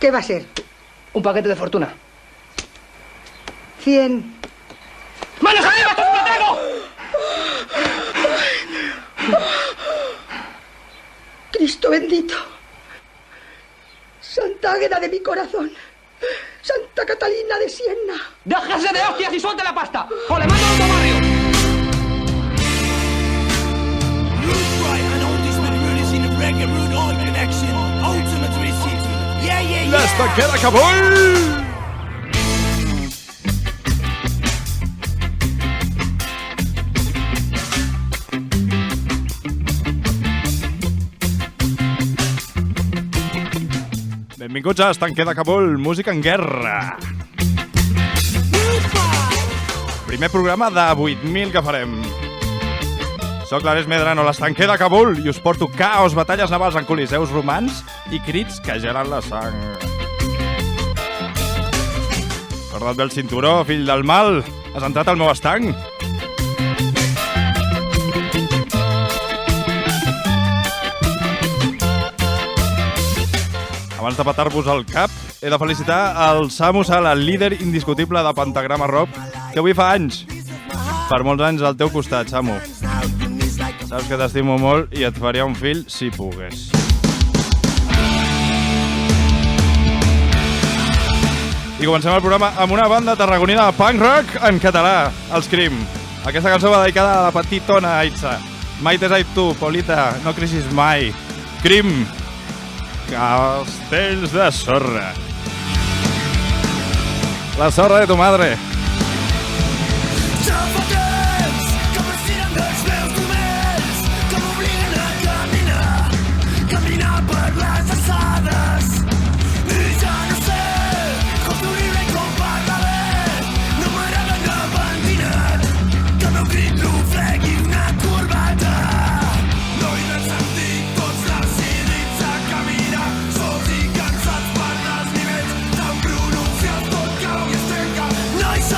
¿Qué va a ser? Un paquete de fortuna. 100. ¡Manos arriba, esto es un atraco! Cristo bendito. Santa Águeda de mi corazón. Santa Catalina de Siena. ¡Déjese de hostias y suelte la pasta! ¡O le mando a otro barrio! L'Estanquera Kabul! Benvinguts a Estanquera Kabul, música en guerra. Primer programa de 8.000 que farem. Soc l'Ares Medrano, l'Estanquera Kabul, i us porto caos, batalles navals en coliseus romans i crits que gelen la sang. Guarda't bé el cinturó, fill del mal. Has entrat al meu estanc? Abans de petar-vos el cap, he de felicitar el Samu Sala, el líder indiscutible de Pentagrama Rock, que avui fa anys. Per molts anys al teu costat, Samu. Saps que t'estimo molt i et faria un fill si pogués. I comencem el programa amb una banda tarragonina de punk rock en català, els Crim. Aquesta cançó va dedicada a la petitona Aitza. Mai t'he dit tu, Polita, no crisis mai. Crim. Castells de sorra. La sorra de tu madre. Nice.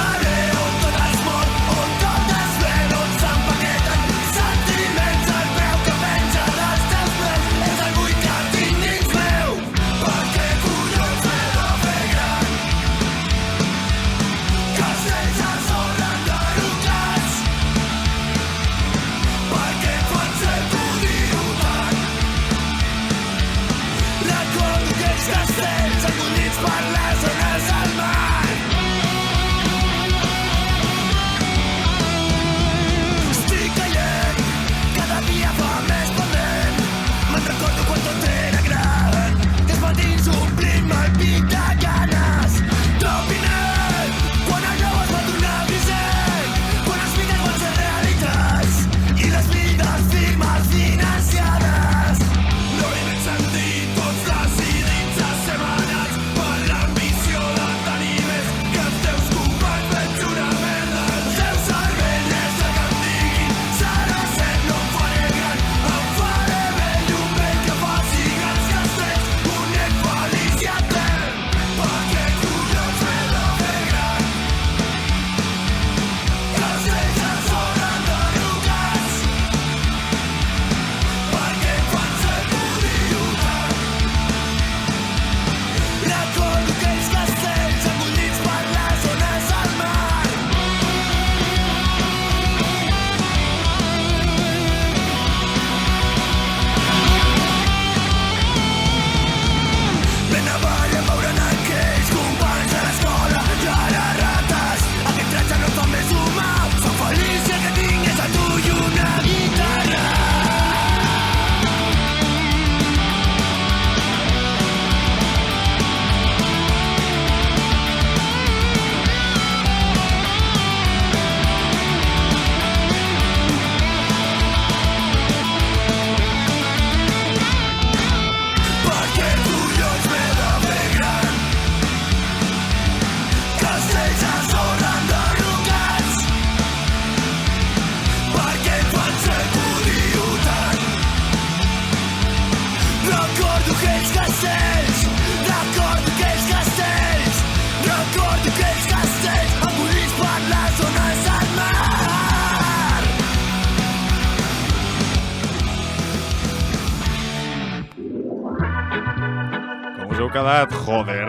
quedat? Joder.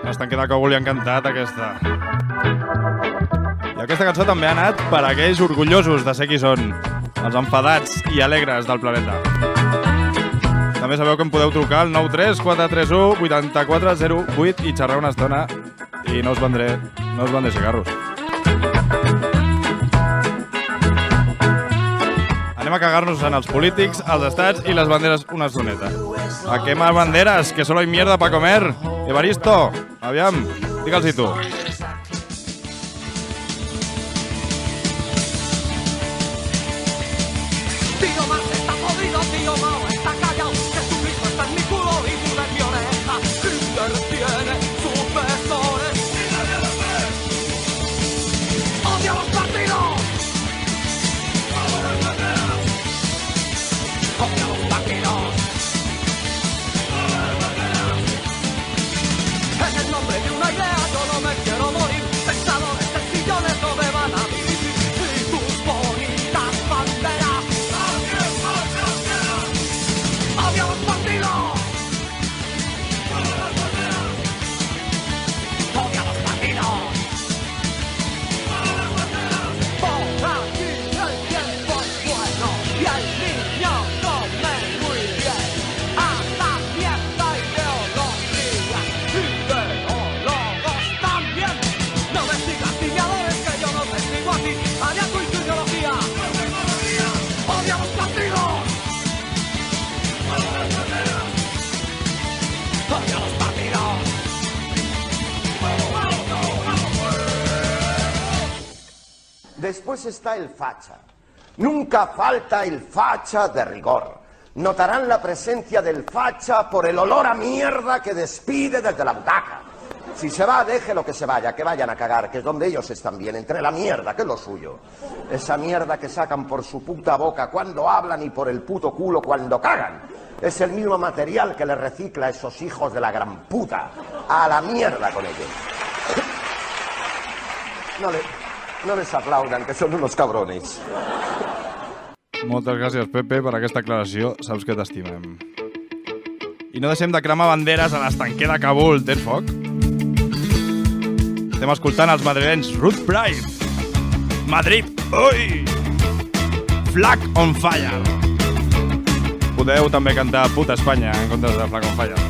M'estan quedant que li ha encantat, aquesta. I aquesta cançó també ha anat per a aquells orgullosos de ser qui són, els enfadats i alegres del planeta. També sabeu que em podeu trucar al 93 431 8408 i xerrar una estona i no us vendré cigarros. Anem a cagar-nos en els polítics, els estats i les banderes una estoneta. ¿A qué más banderas? Que solo hay mierda para comer. Evaristo, aviam, digue'ls-hi tu. Tío Mao está jodido, tío Mao está callado. Jesucristo está en mi culo y tú en mi oreja. Hitler tiene sucesores. ¡Odio los partidos! ¡Odio los partidos! En el nombre de una idea yo no me quiero morir. Pensadores de sillones no me van a vivir. Y tus bonitas banderas. ¡Odio los partidos! ¡Odio los partidos! Por aquí el tiempo es bueno y el niño come muy bien. A la mierda ideología, ideólogos también. No me sigas, tiñadores, que yo no te sigo a ti. Allá tú y tu ideología. ¡Odio los partidos! ¡Odio los partidos! Después está el facha. Nunca falta el facha de rigor. Notarán la presencia del facha por el olor a mierda que despide desde la butaca. Si se va, déjelo que se vaya, que vayan a cagar, que es donde ellos están bien, entre la mierda, que es lo suyo. Esa mierda que sacan por su puta boca cuando hablan y por el puto culo cuando cagan. Es el mismo material que les recicla a esos hijos de la gran puta. A la mierda con ellos. No les aplaudan, que són unos cabrones. Moltes gràcies, Pepe, per aquesta aclaració. Saps que t'estimem. I no deixem de cremar banderes a l'estanquer de Kabul. Tens foc? Estem escoltant els madrilenys Ruth Pride. Madrid, ui! Flag on fire. Podeu també cantar Puta Espanya en comptes de Flag on fire.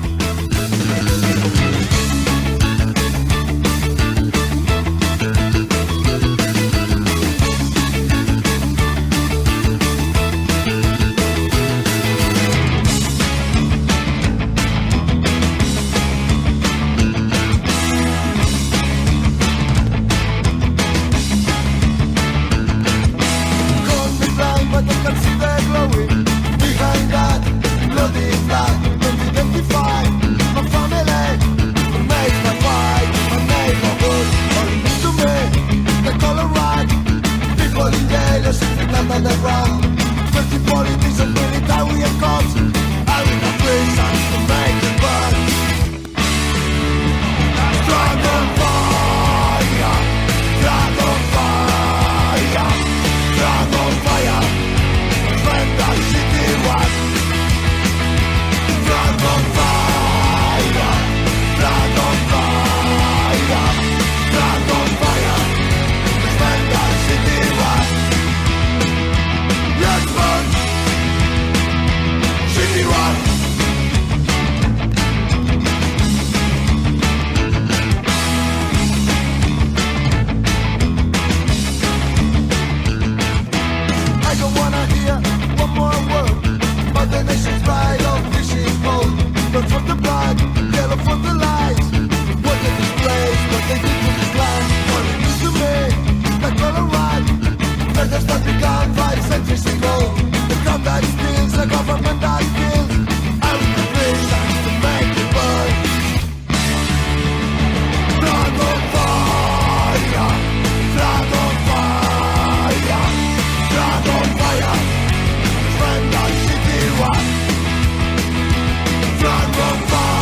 Flag on fire.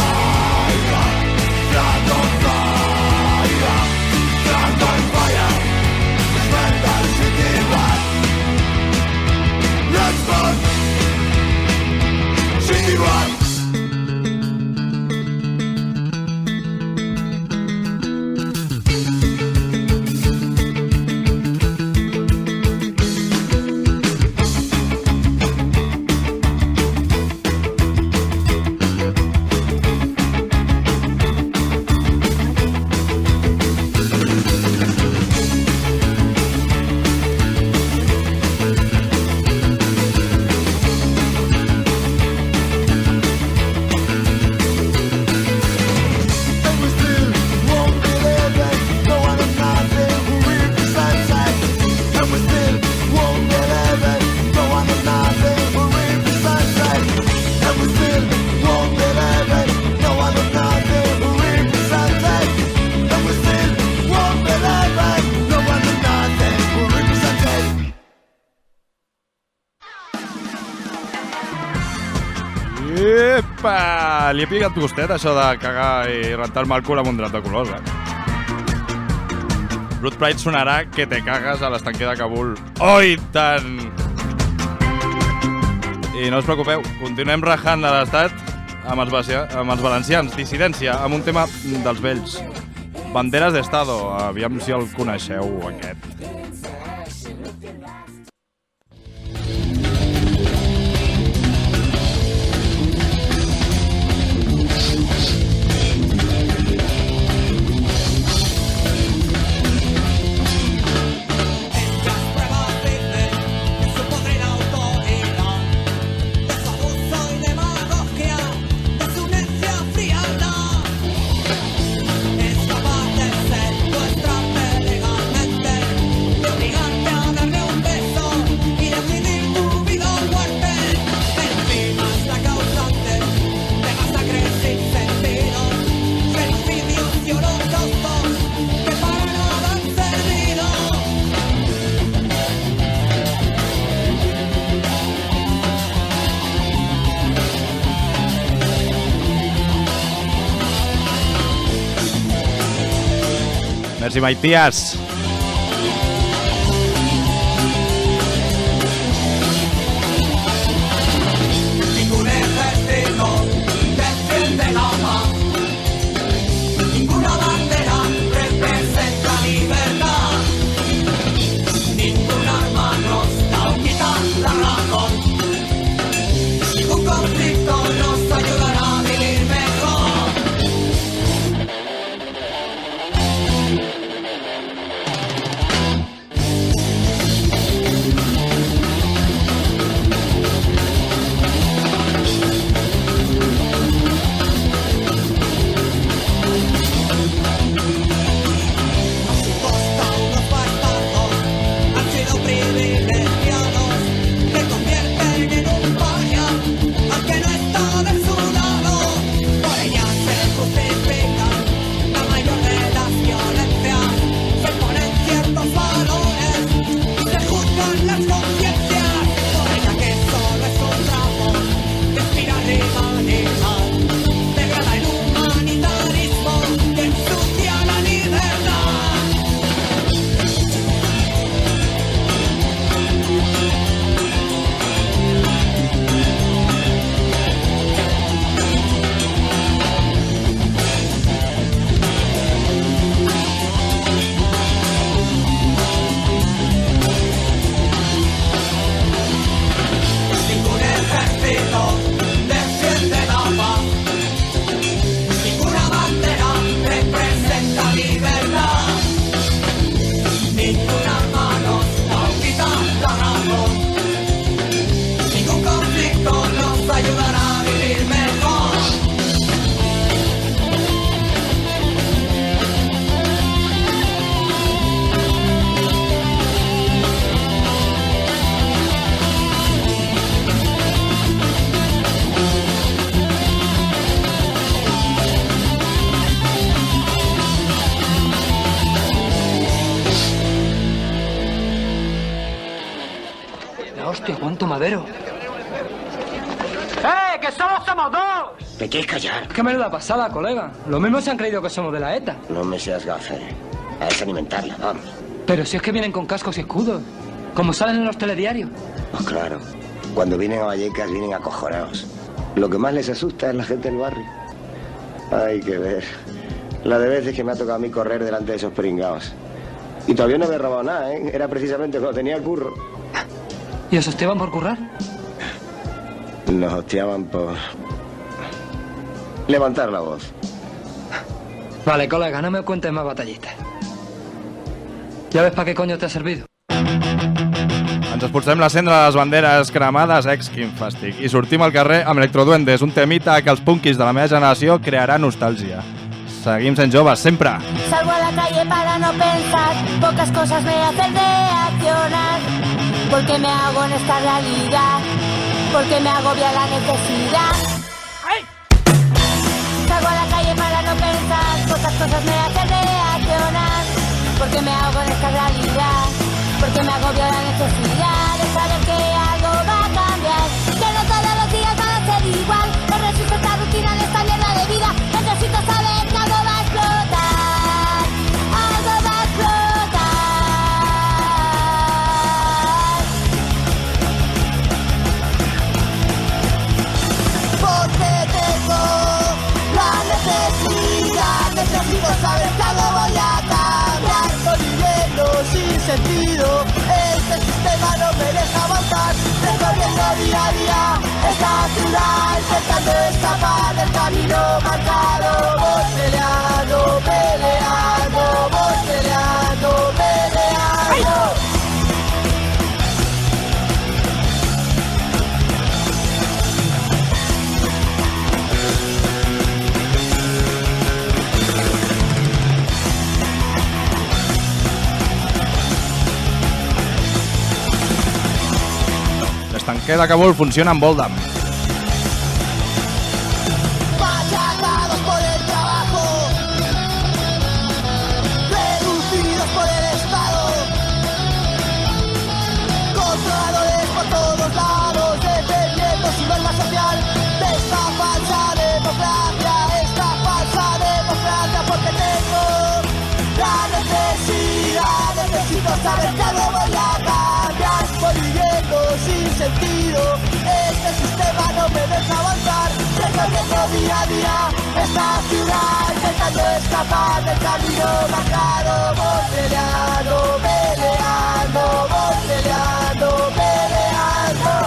Li he picat gustet, això de cagar i rentar-me el cul amb un drap de colors, Blood Pride sonarà que te cagues a l'estanquer de Kabul. Oh, i tant! I no us preocupeu, continuem rajant de l'estat amb els valencians. Dissidència, amb un tema dels vells. Banderes d'Estado, aviam si el coneixeu, aquest. Merci, Matías. Ningún ejército defiende la paz. Ninguna bandera representa libertad. Ningún arma nos da o quita la razón. Ningún conflicto nos ayudará a vivir mejor. Hostia, cuánto madero. ¡Que solo somos dos! ¿Me quieres callar? Qué menuda pasada, colega. Lo mismo se han creído que somos de la ETA. No me seas gafe. A desalimentarla, vamos. Pero si es que vienen con cascos y escudos, como salen en los telediarios. Pues claro, cuando vienen a Vallecas vienen acojonados. Lo que más les asusta es la gente del barrio. Hay que ver. La de veces que me ha tocado a mí correr delante de esos pringados. Y todavía no me he robado nada, ¿eh? Era precisamente cuando tenía curro. ¿Y os hostiaban por currar? Nos hostiaban por levantar la voz. Vale, colega, no me cuentes más batallitas. ¿Ya ves para qué coño te ha servido? Ens expulsem la cendra de les banderes cremades, quin fàstic, i sortim al carrer amb Electroduendes, un temita que els punkis de la meva generació crearà nostàlgia. Seguim sent joves, sempre! Salgo a la calle para no pensar, pocas cosas me hacen reaccionar, porque me hago en esta realidad, porque me agobia la necesidad. Salgo a la calle para no pensar, pocas cosas me hacen reaccionar, porque me hago en esta realidad, porque me agobia la necesidad de saber que algo va a cambiar, que no todos los días van a ser igual, no resulta esta rutina de esta ciudad intentando escapar del camino marcado. Voy peleando, peleando, voy peleando, peleando. L'estanquer de Kabul funciona amb Oldham. Machacados por el trabajo, reducidos por el Estado, controladores por todos lados, defendiendo su norma social de esta falsa democracia, porque tengo la necesidad, necesito saber que algo voy a cambiar, voy viviendo sin sentido, este sistema no me deja avanzar, recorriendo día a día esta ciudad, intentando escapar del camino marcado, voy peleando, peleando, voy peleando, peleando.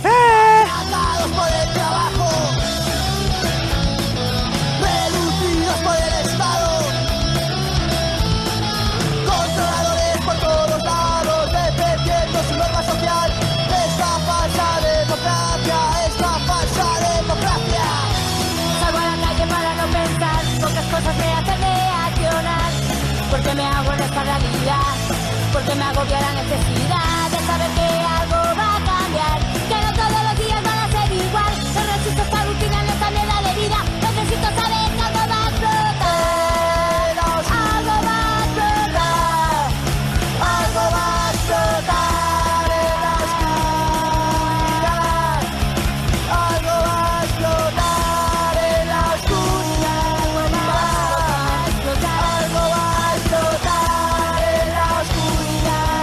Atados por el trabajo, reducidos por el Estado, controladores por todos lados, defendiendo su norma social, esta falsa democracia, esta falsa democracia. Salgo a la calle para no pensar, pocas cosas me hacen reaccionar, porque me hago en esta realidad, porque me agobia la necesidad de saber que algo va a cambiar, que no todos los días van a ser igual, no resisto esta rutina en esta mierda de vida, necesito saber que algo va a explotar, algo va a explotar, algo va a explotar en la oscuridad, algo va a explotar en la oscuridad, algo va a explotar en la oscuridad,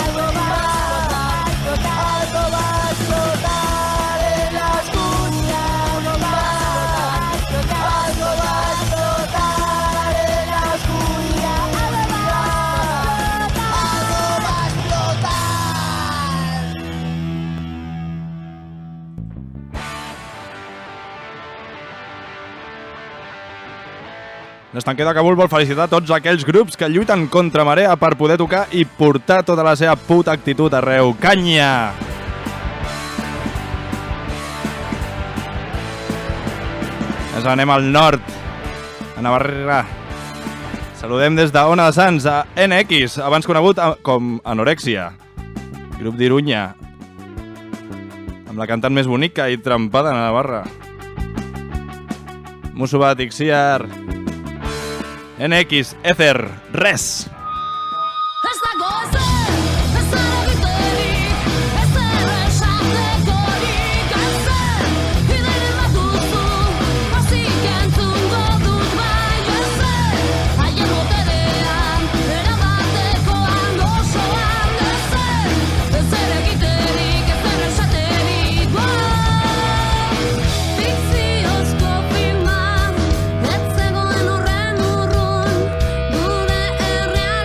algo va a explotar en la oscuridad, algo va a explotar en la oscuridad, algo va a L'estanquer de Kabul vol felicitar tots aquells grups que lluiten contra marea per poder tocar i portar tota la seva puta actitud arreu. Canya! Ens anem al nord, a Navarra. Saludem des d'Ona de Sants a NX, abans conegut com Anorexia, grup d'Irunya, amb la cantant més bonica i trempada a Navarra. Musubat, Ixiar, NX, Ether, res! Gure herrian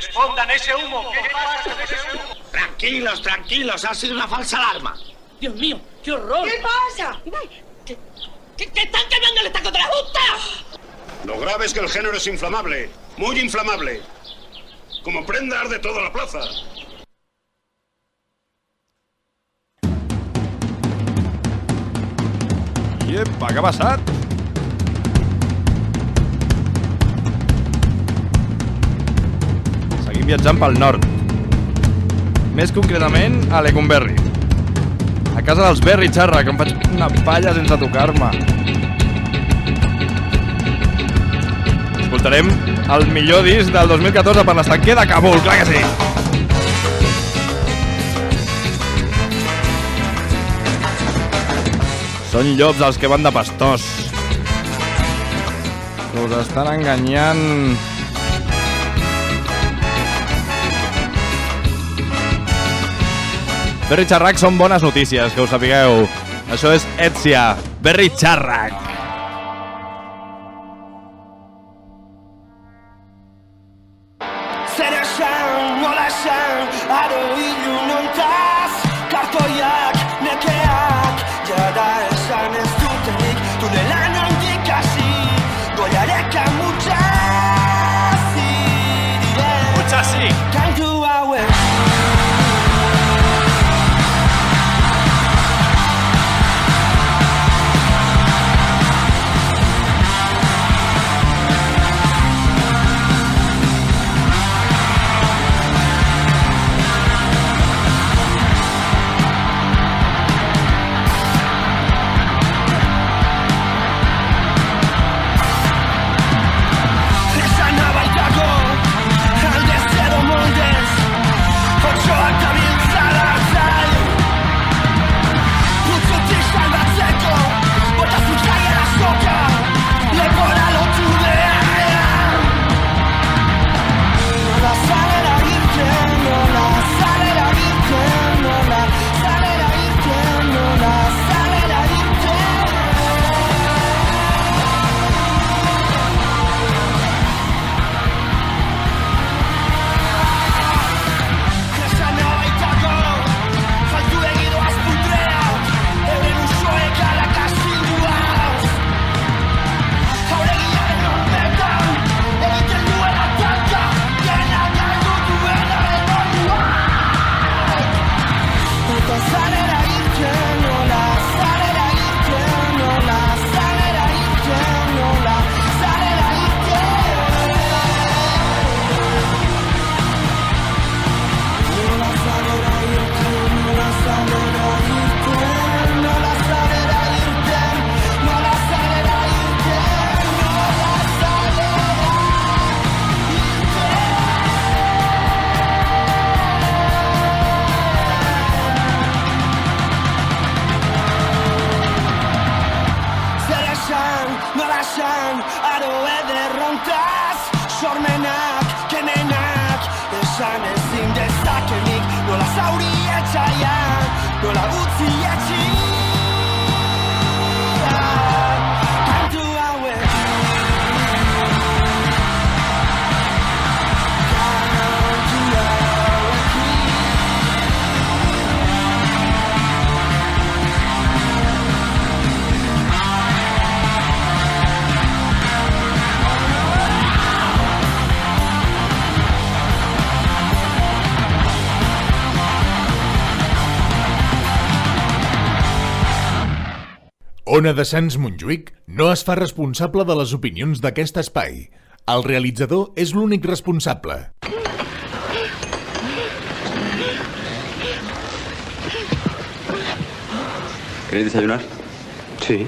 Respondan ese humo. ¿Qué pasa con ese humo? Tranquilos, tranquilos, ha sido una falsa alarma. Dios mío, qué horror. ¿Qué pasa? ¿Qué están cambiando el taco de la justa? Lo grave es que el género es inflamable, muy inflamable. Como prenda arde toda la plaza. Iepa, què ha passat? Seguim viatjant pel nord. Més concretament a Leconberri. A casa dels Berry Charra, que em faig una palla sense tocar-me. Escoltarem el millor disc del 2014 per l'Estanquer de Kabul, clar que sí! Són llops els que van de pastors. Us estan enganyant. Berry Charrac són bones notícies, que ho sapigueu. Això és Etsia, Berry Charrac. Zer esan, nola esan, aro ilun ontaz, kartoiak, nekeak, jada esan ez dutenik, dure lan ondik hasi, goiareka mutxazi dire. Mutxazi! Kantu hauek. Ona de Sants Montjuïc no es fa responsable de les opinions d'aquest espai. El realitzador és l'únic responsable. ¿Queréis desayunar? Sí,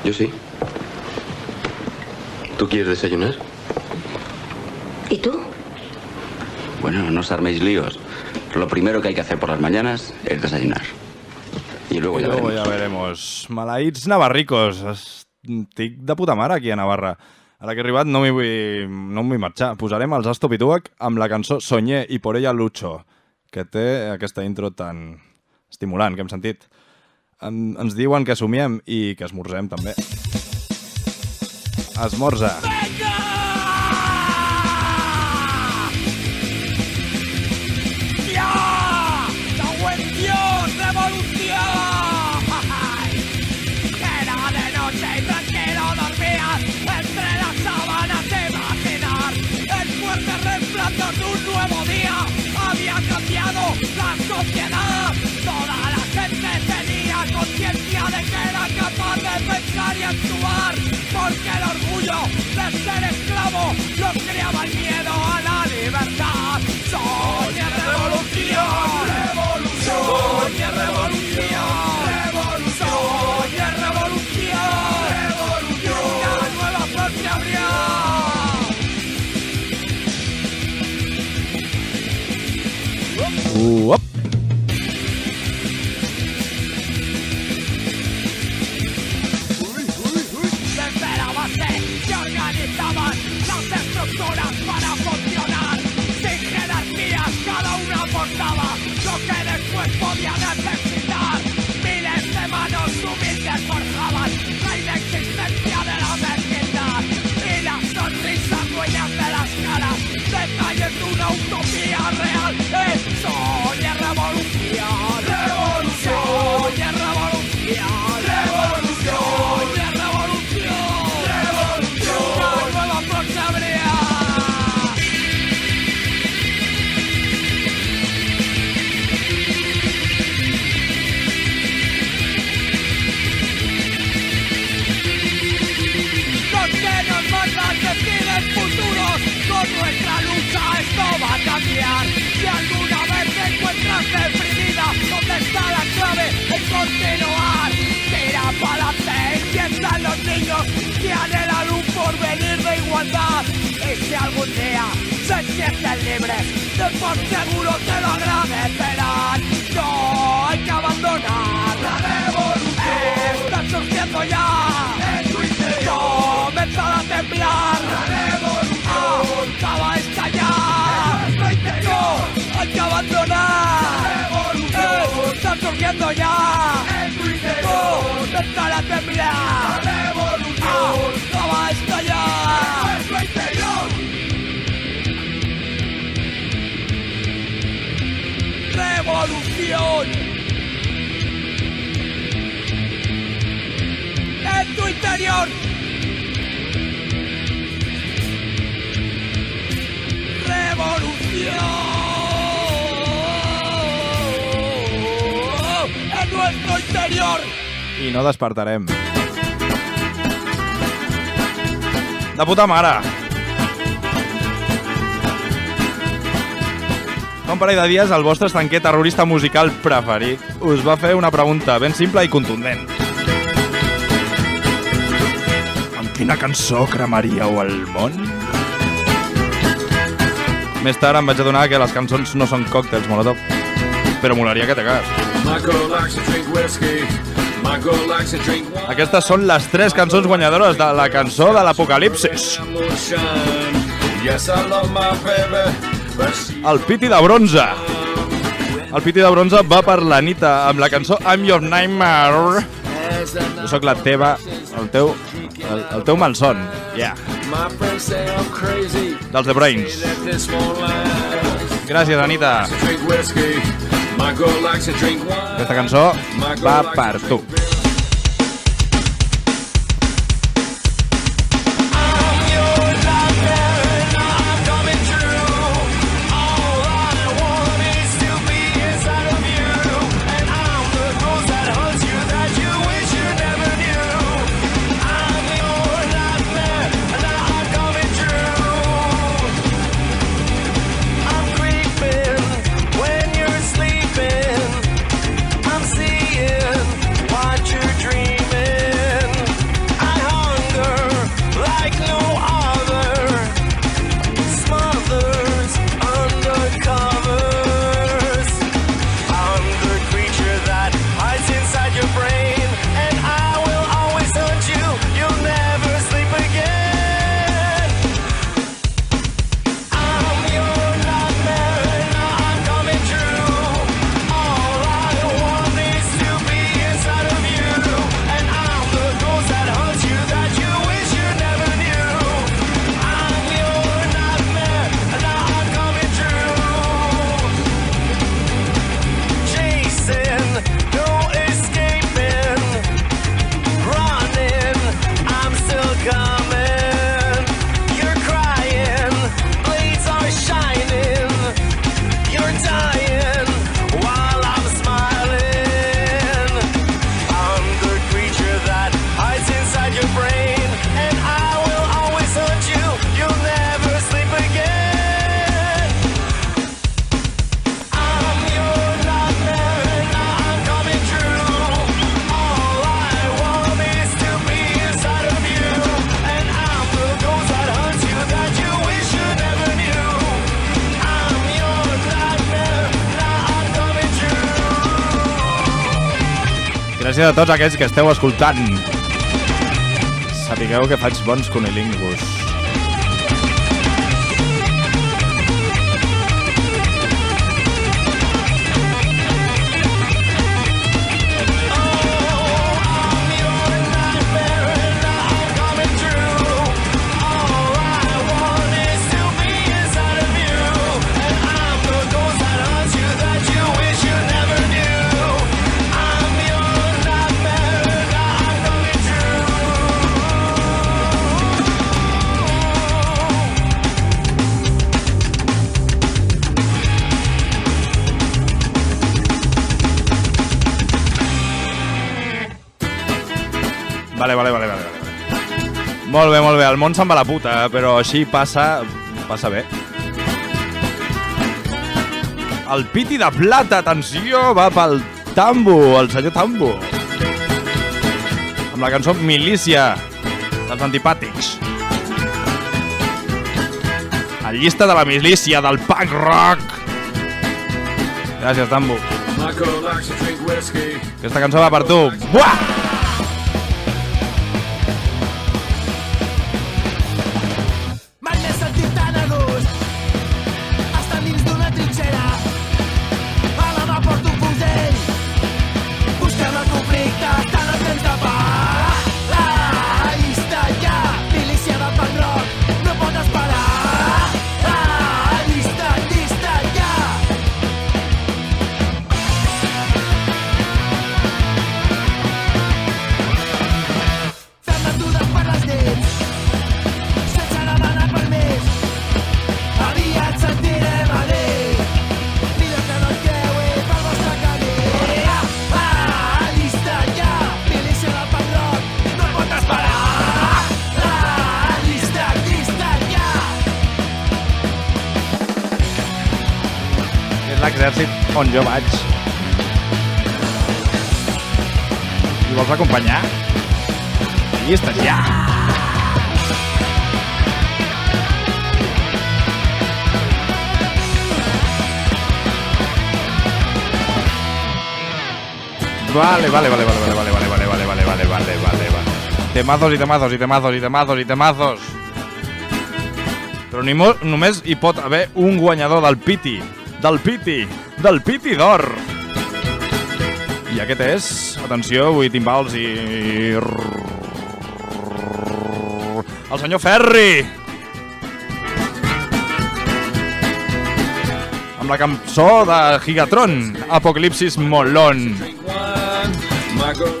yo sí. ¿Tú quieres desayunar? ¿Y tú? Bueno, no os arméis líos. Lo primero que hay que hacer por las mañanas es desayunar. Y luego ya veremos. Maleïts navarricos. Estic de puta mare aquí a Navarra. Ara que he arribat no em vull marxar. Posarem els Asto Pituac amb la cançó Soñé i por ella lucho, que té aquesta intro tan estimulant que hem sentit. Ens diuen que somiem i que esmorzem també. Esmorza. de que era capaz de pensar y actuar, porque el orgullo de ser esclavo lo criaba el miedo a la libertad. Soñé revolución, revolución, soñé revolución, revolución, soñé revolución, revolución, una nueva flor se abría. Up. Desde la base se organizaban las estructuras para funcionar. Sin jerarquías, cada uno aportaba lo que después podía necesitar. Miles de manos humildes forjaban la inexistencia de la mezquindad. Y las sonrisas dueñas de las caras, detalles de una utopía real. Soñé revolución, revolución, soñé revolución, revolución, soñé revolución, revolución, una nueva flor se abría. Los que nos mandan deciden futuros, con nuestra lucha esto va a cambiar. Si alguna vez te encuentras deprimida, ¿dónde está la clave en continuar? Tira pa'lante y piensa en los niños que anhelan un porvenir de igualdad. Y si algún día se sienten libres, de por seguro te lo agradecerán. No hay que abandonar la revolución, está surgiendo ya en tu interior. Comenzar a temblar la revolución, acaba de estallar en nuestro interior. Hay que abandonar la revolución, está surgiendo ya en tu interior. Comenzar a temblar la revolución, acaba de estallar en nuestro interior. Revolución en tu interior. Revolución en nuestro interior. I no despertarem. De puta mare. Fa un parell de dies el vostre estanquer terrorista musical preferit us va fer una pregunta ben simple i contundent. Amb quina cançó cremaríeu el món? Més tard em vaig adonar que les cançons no són còctels Molotov, però molaria que te cas. Aquestes són les 3 cançons guanyadores de la cançó de l'Apocalipsis. El Piti de Bronze. El Piti de Bronze va per l'Anita amb la cançó I'm Your Nightmare. Jo sóc la teva, el teu malson. Yeah. Dels The Brains. Gràcies, Anita. Aquesta cançó va per tu. When you're sleeping, I'm seeing what Gràcies a tots aquells que esteu escoltant. Sapigueu que faig bons conilingus. Vale. Molt bé. El món se'n va a la puta, però així passa bé. El piti de plata, atenció, va pel Tambo, el senyor Tambo. Amb la cançó Milícia, dels antipàtics. La llista de la milícia, del punk rock. Gràcies, Tambo. Aquesta cançó va per tu. Buah! L'exèrcit on jo vaig. I vols acompanyar? Llistes ja! Vale. Temazos. Però només hi pot haver un guanyador del Piti. Del Piti d'or. I aquest és, atenció, vull timbals i... el senyor Ferri! Amb la cançó de Gigatron, Apocalipsis Molon.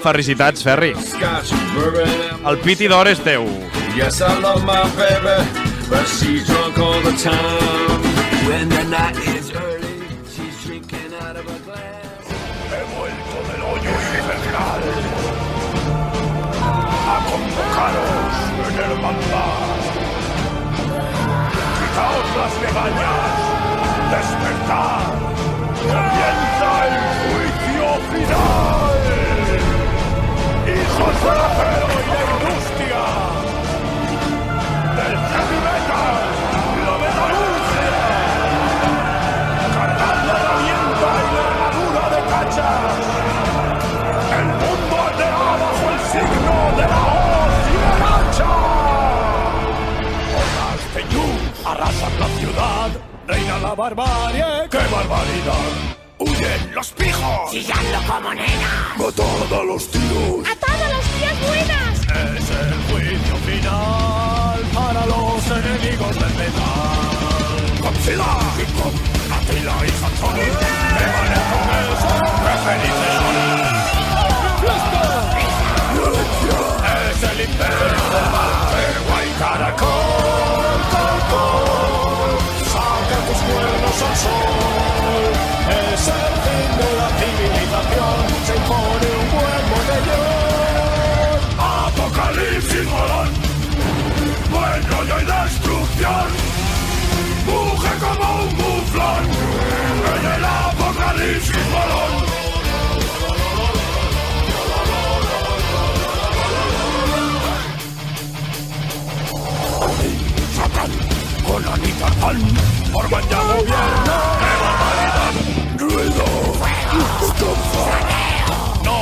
Felicitats, Ferri. El Piti d'or és teu. Yes, I love my baby, but she's drunk all the time. When the night is early, she's drinking out of a glass. He vuelto del hoyo infernal a convocaros en hermandad. Quitaos las legañas, despertad. Comienza el juicio final. Hijos del acero y la industria, del heavy metal, la metalurgia. Cargad la herramienta y la herradura de cachas. El mundo arderá bajo el signo de la hoz y del hacha. Olas de Yu arrasan la ciudad. Reina la barbarie. ¡Qué barbaridad! ¡Huyen los pijos! ¡Chillando como nenas! ¡Matad a los tíos! ¡Atad a las tías buenas! Es el juicio final para los enemigos del metal. Godzilla, King Kong, Attila y Sansón, que van con eso, que felices son. Es el imperio del mal, pero hay caracol, caracol. Saca tus cuernos al sol. Es el fin de la civilización, se impone un buen botellón. Apocalipsis Molón, buen rollo y destrucción. Muge como un muflón en el Apocalipsis Molón. Satán, con Anita Tan, forman ya gobierno. ¡Qué barbaridad! Ruido, estampa. No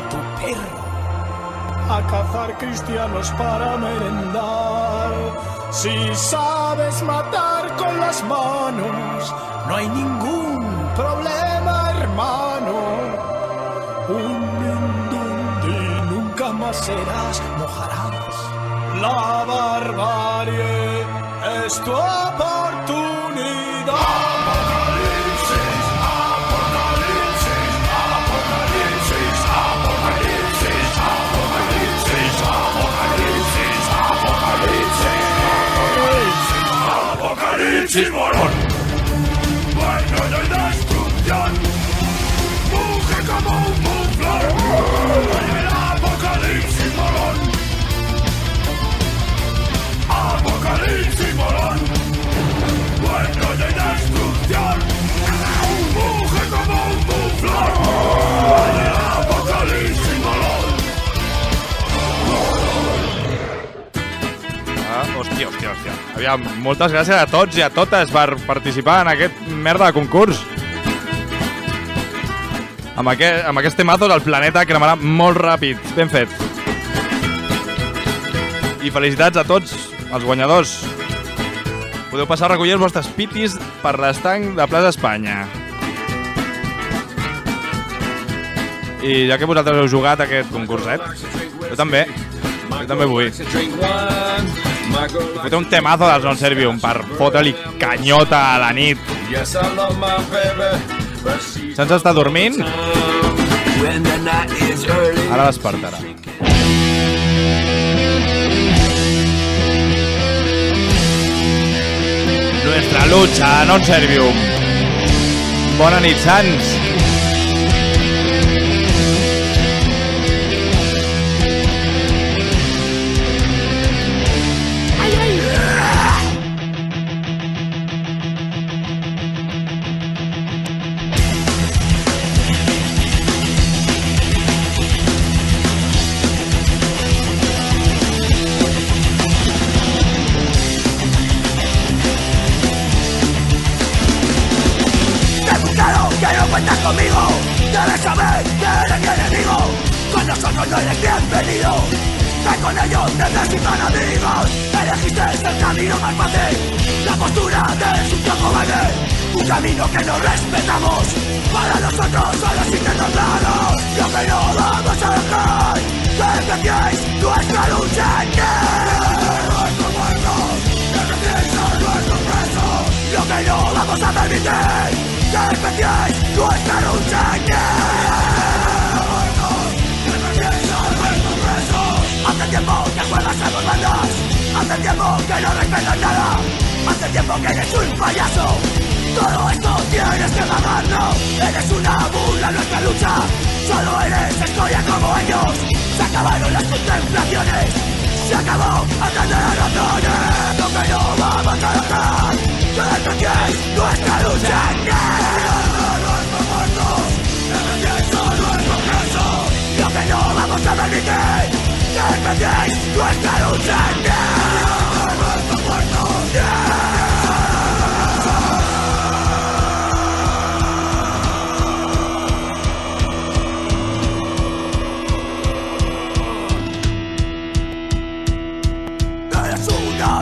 tu perro a cazar cristianos para merendar. Si sabes matar con las manos, no hay ningún problema, hermano. Un mindundi nunca más serás, mojarás. La barbarie es tu oportunidad. Apocalipsis, apocalipsis, apocalipsis, apocalipsis, apocalipsis, apocalipsis, apocalipsis, apocalipsis, morón. Bueno, no hay destrucción, muge como un muflón. El apocalipsis, morón. Apocalipsis, morón. Bueno, no hay destrucción, muge como un muflón. El apocalipsis, morón. Hòstia. Aviam, moltes gràcies a tots i a totes per participar en aquest merda de concurs. Amb aquest temazo el planeta cremarà molt ràpid. Ben fet. I felicitats a tots els guanyadors. Podeu passar a recollir els vostres pitis per l'estanc de Plaça Espanya. I ja que vosaltres heu jugat aquest concurset, jo també vull. Foteu un temazo dels Non Servium per fotre-li canyota a la nit. Se'ns està dormint? Ara despertarà. Nuestra lucha, Non Servium. Bona nit, Sants. Conmigo, debes saber que eres mi enemigo. Con nosotros no eres bienvenido. Que con ellos necesitan amigos. Elegiste el camino más fácil. La postura de un tronco verde. Un camino que no respetamos. Para nosotros solo existen dos lados. Lo que no vamos a dejar que empecéis nuestra lucha en que nuestros muertos, que piensan nuestros presos. Lo que no vamos a permitir que empecéis nuestra lucha en que hace tiempo que juegas a dos bandas. Hace tiempo que no respetas nada. Hace tiempo que eres un payaso. Todo esto tienes que pagarlo. Eres una burla en nuestra lucha. Solo eres escoria como ellos. Se acabaron las contemplaciones. Se acabó hasta de las razones. Lo que no vamos a dejar que empecéis nuestra lucha en que nuestros muertos, nuestros presos. Lo que no vamos a permitir que empecéis nuestra lucha en que nuestros muertos.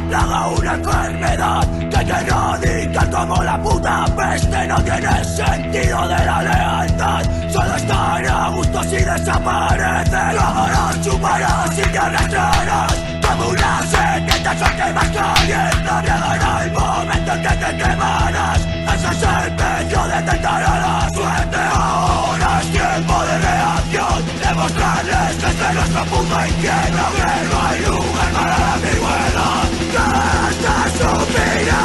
Plaga, una enfermedad que te radical como la puta peste. No tiene sentido de la lealtad. Solo estar a gusto si desaparece. Cámaras, chuparás y te arrastrarás como una serpiente que vas cayendo. Llegará el momento en que te quemarás. Ese es el pecho de tentar a la suerte. Ahora es tiempo de reacción. Demostrarles que este nuestro punto infierno, que no hay lugar para la ambigüedad. Que esta es su vida.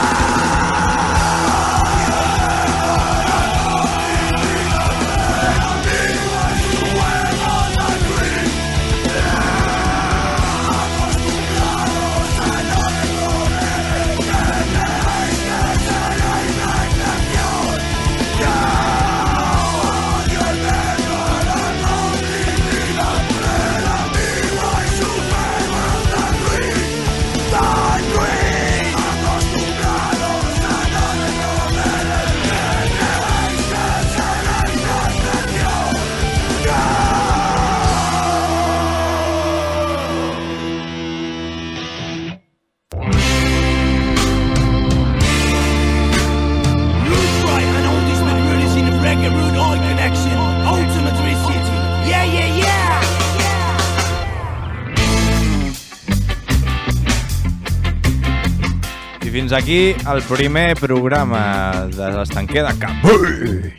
Acostumbrados Fins aquí el primer programa de l'Estanquer de Cabul.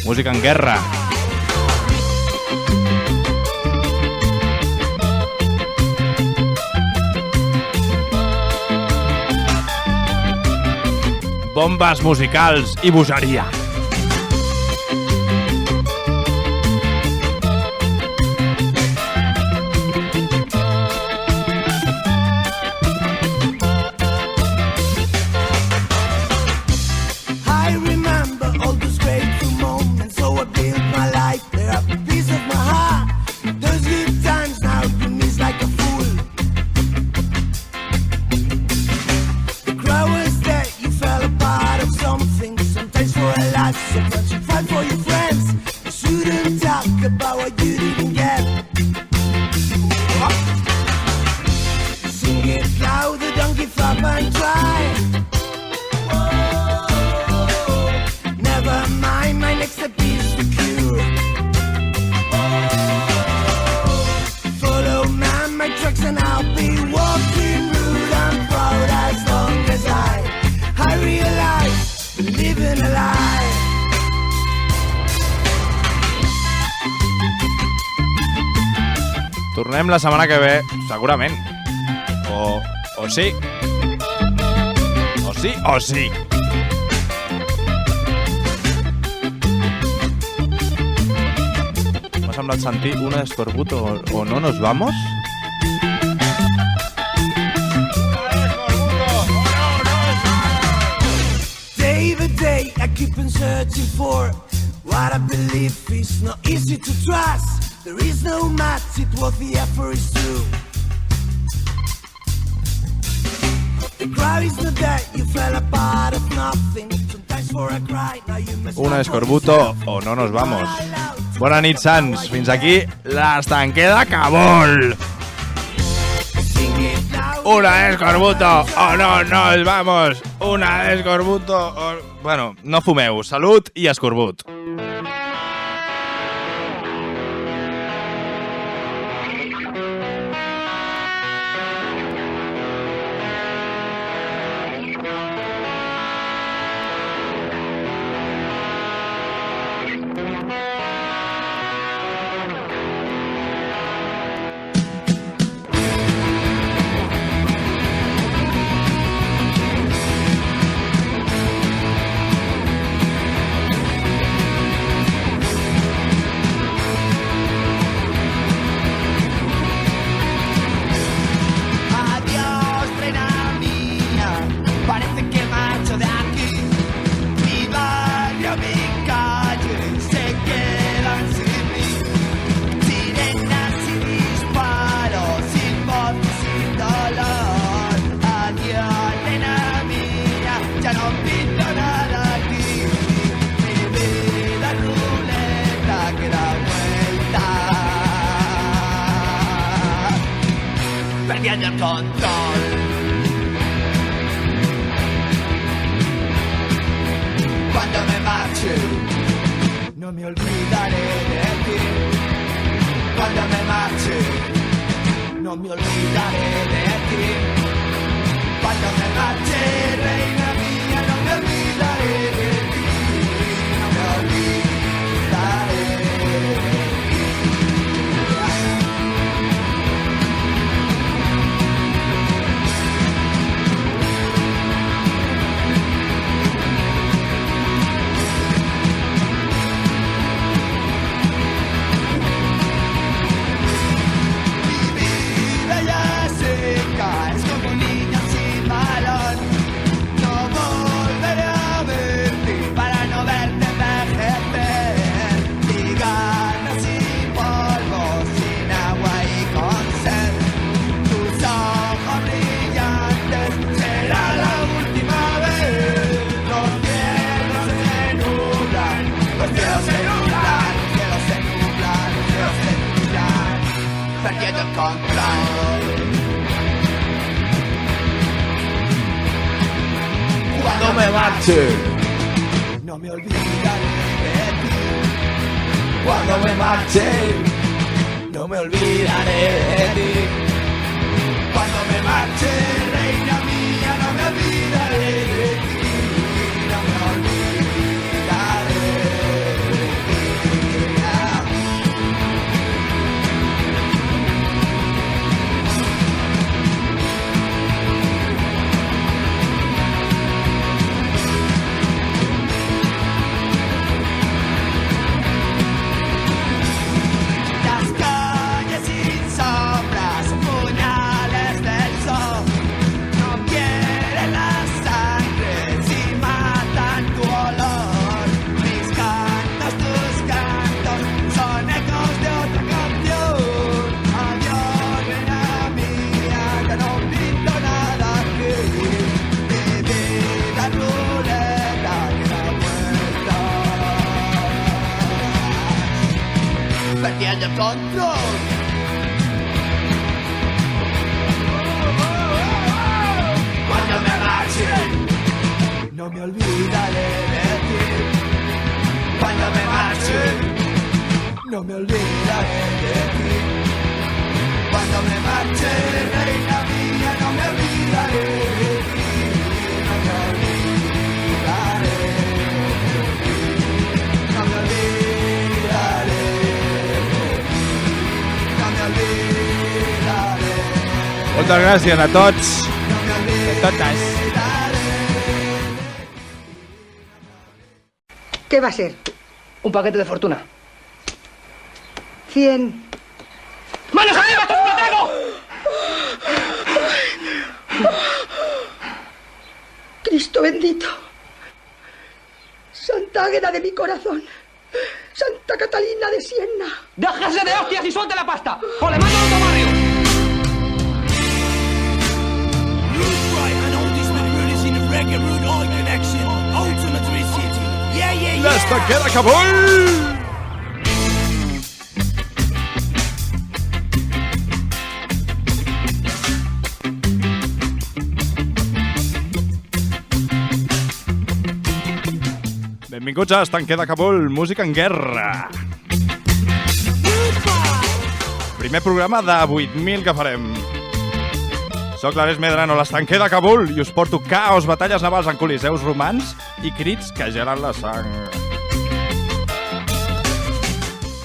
Música en guerra. Bombes musicals i bogeria. Tornem la setmana que ve, segurament. O sí. O sí, o sí. M'ha semblat sentir una escorbuto o no nos vamos? Day by day I keep on searching for what I believe is not easy to trust. There is no match, it what the effort is true. The crowd is not there, you fell apart of nothing. Sometimes for a cry, now you must. Un escorbuto o no nos vamos. Bona nit, Sants. Fins aquí l'Estanquer de Cabul. Una escorbuto o no nos vamos. Una escorbuto o... Bueno, no fumeu. Salut i escorbut. Perdiendo el control. Cuando me marche, no me olvidaré de ti. Cuando me marche, no me olvidaré de ti. Cuando me marche, reina mía, no me olvidaré de ti. No me olvidaré de ti. Es como un niño sin balón. No volveré a verte para no verte envejecer. Cigarros sin polvo, sin agua y con sed. Tus ojos brillantes será la última vez. Los cielos se nublan, los cielos se nublan, los cielos se nublan, los cielos se nublan, perdiendo el control. Cuando me marche, no me olvidaré de ti. Cuando me marche, no me olvidaré de ti. Cuando me marche, reina mía, no me olvidaré de ti. No me olvidaré de ti. Las calles sin sombras, puñales del sol, no quieren la sangre si matan tu olor. Mis cantos, tus cantos, son ecos de otra canción. Adiós, reina mía, ya no pinto nada aquí. Mi vida es ruleta y la vuelta. Perdiendo el control. Cuando me marche, no me olvidaré de ti. Cuando me marche, no me olvidaré de ti. Cuando me marche, reina mía, no me olvidaré de ti. No me olvidaré de ti. No me olvidaré. No me olvidaré. Moltes gràcies a tots. A totes. ¿Qué va a ser? Un paquete de fortuna. 100. ¡Manos arriba, esto es un atraco! Cristo bendito. Santa Águeda de mi corazón. Santa Catalina de Siena. ¡Déjese de hostias y suelte la pasta! ¡O le mando a otro barrio! L'estanquera Kabul! Benvinguts a Estanquera Kabul, música en guerra. Primer programa de 8.000 que farem. Soc l'Ares Medrano, l'Estanquera Kabul, i us porto caos, batalles navals en coliseus romans i crits que gelen la sang.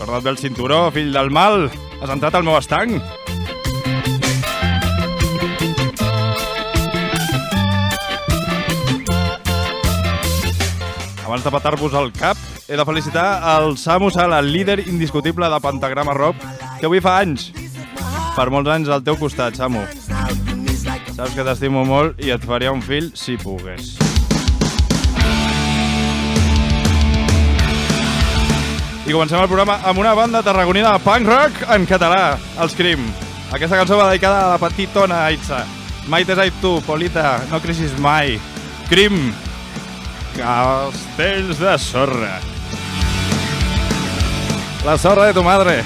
Corda't bé el cinturó, fill del mal. Has entrat al meu estanc? Abans de petar-vos el cap, he de felicitar el Samu Sala, el líder indiscutible de Pentagrama Rock, que avui fa anys. Per molts anys al teu costat, Samu. Saps que t'estimo molt i et faria un fill si pogués. I comencem el programa amb una banda tarragonina de punk rock en català, els Crim. Aquesta cançó va dedicada a la petitona Aitza. Mai t'has dit tu, Polita, no creixis mai. Crim, castells de sorra. La sorra de tu madre.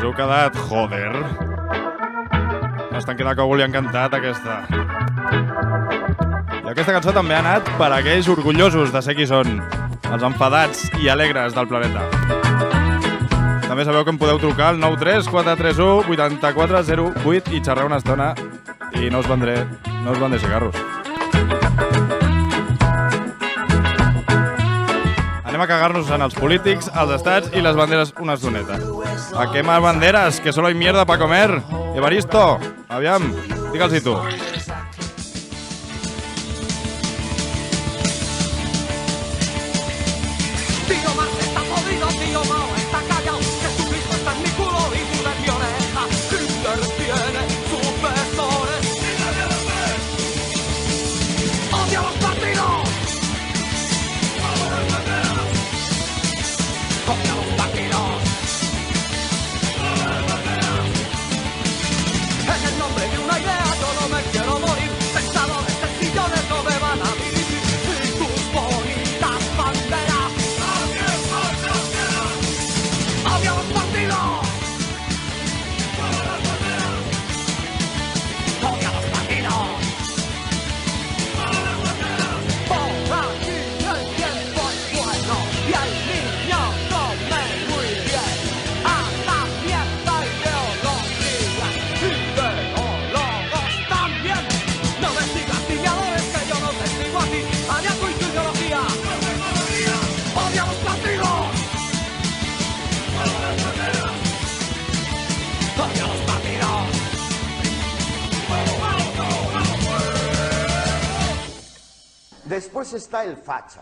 Us heu quedat, joder. No estan quedant que volien cantat, aquesta. I aquesta cançó també ha anat per a aquells orgullosos de ser qui són, els enfadats i alegres del planeta. També sabeu que em podeu trucar al 93 431 8408 i xerrar una estona i no us vendré cigarros. Anem a cagar-nos en els polítics, els estats i les banderes una estoneta. ¿A qué más banderas? Que solo hay mierda para comer. Evaristo, aviam, digue'ls-hi tu. Tío Marx está jodido, tío Mao está callado, Jesucristo está en mi culo y tú en mi oreja. Hitler tiene sucesores. ¡Odio a los partidos! ¡Odio a los partidos! En el nombre de una idea yo no me quiero morir. Pensadores sencillones no me van a vivir. Y tus bonitas banderas. ¡Odio a los partidos! ¡Odio a los partidos! Por aquí el tiempo es bueno y el niño come muy bien. A la mierda ideología y ideólogos también. No me sigas, tiñadores, que yo no te sigo a ti. Allá tú y tu ideología. ¡Odio a los partidos! ¡Odio a los partidos! Después está el facha.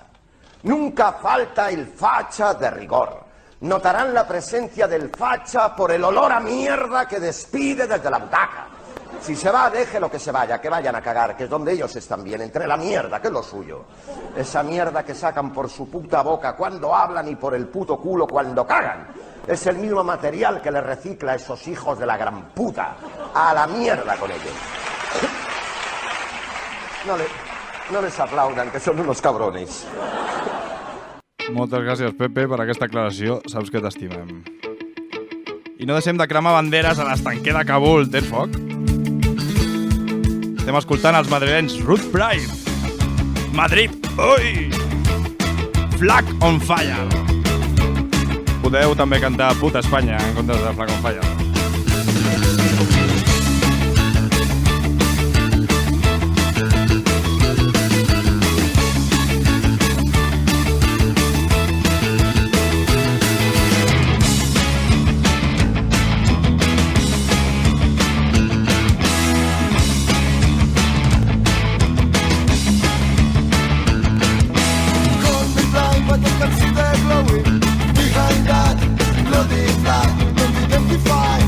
Nunca falta el facha de rigor. Notarán la presencia del facha por el olor a mierda que despide desde la butaca. Si se va, déjelo que se vaya, que vayan a cagar, que es donde ellos están bien, entre la mierda, que es lo suyo. Esa mierda que sacan por su puta boca cuando hablan y por el puto culo cuando cagan. Es el mismo material que le recicla a esos hijos de la gran puta. A la mierda con ellos. No les aplaudan, que són unos cabrones. Moltes gràcies, Pepe, per aquesta aclaració. Saps que t'estimem. I no deixem de cremar banderes a l'estanquer de Kabul. Tens foc? Estem escoltant els madrilenys Root Pride. Madrid, ui! Flag on fire. Podeu també cantar Puta Espanya en comptes de Flag on fire. But the consider glowing behind that bloody flag. Don't identify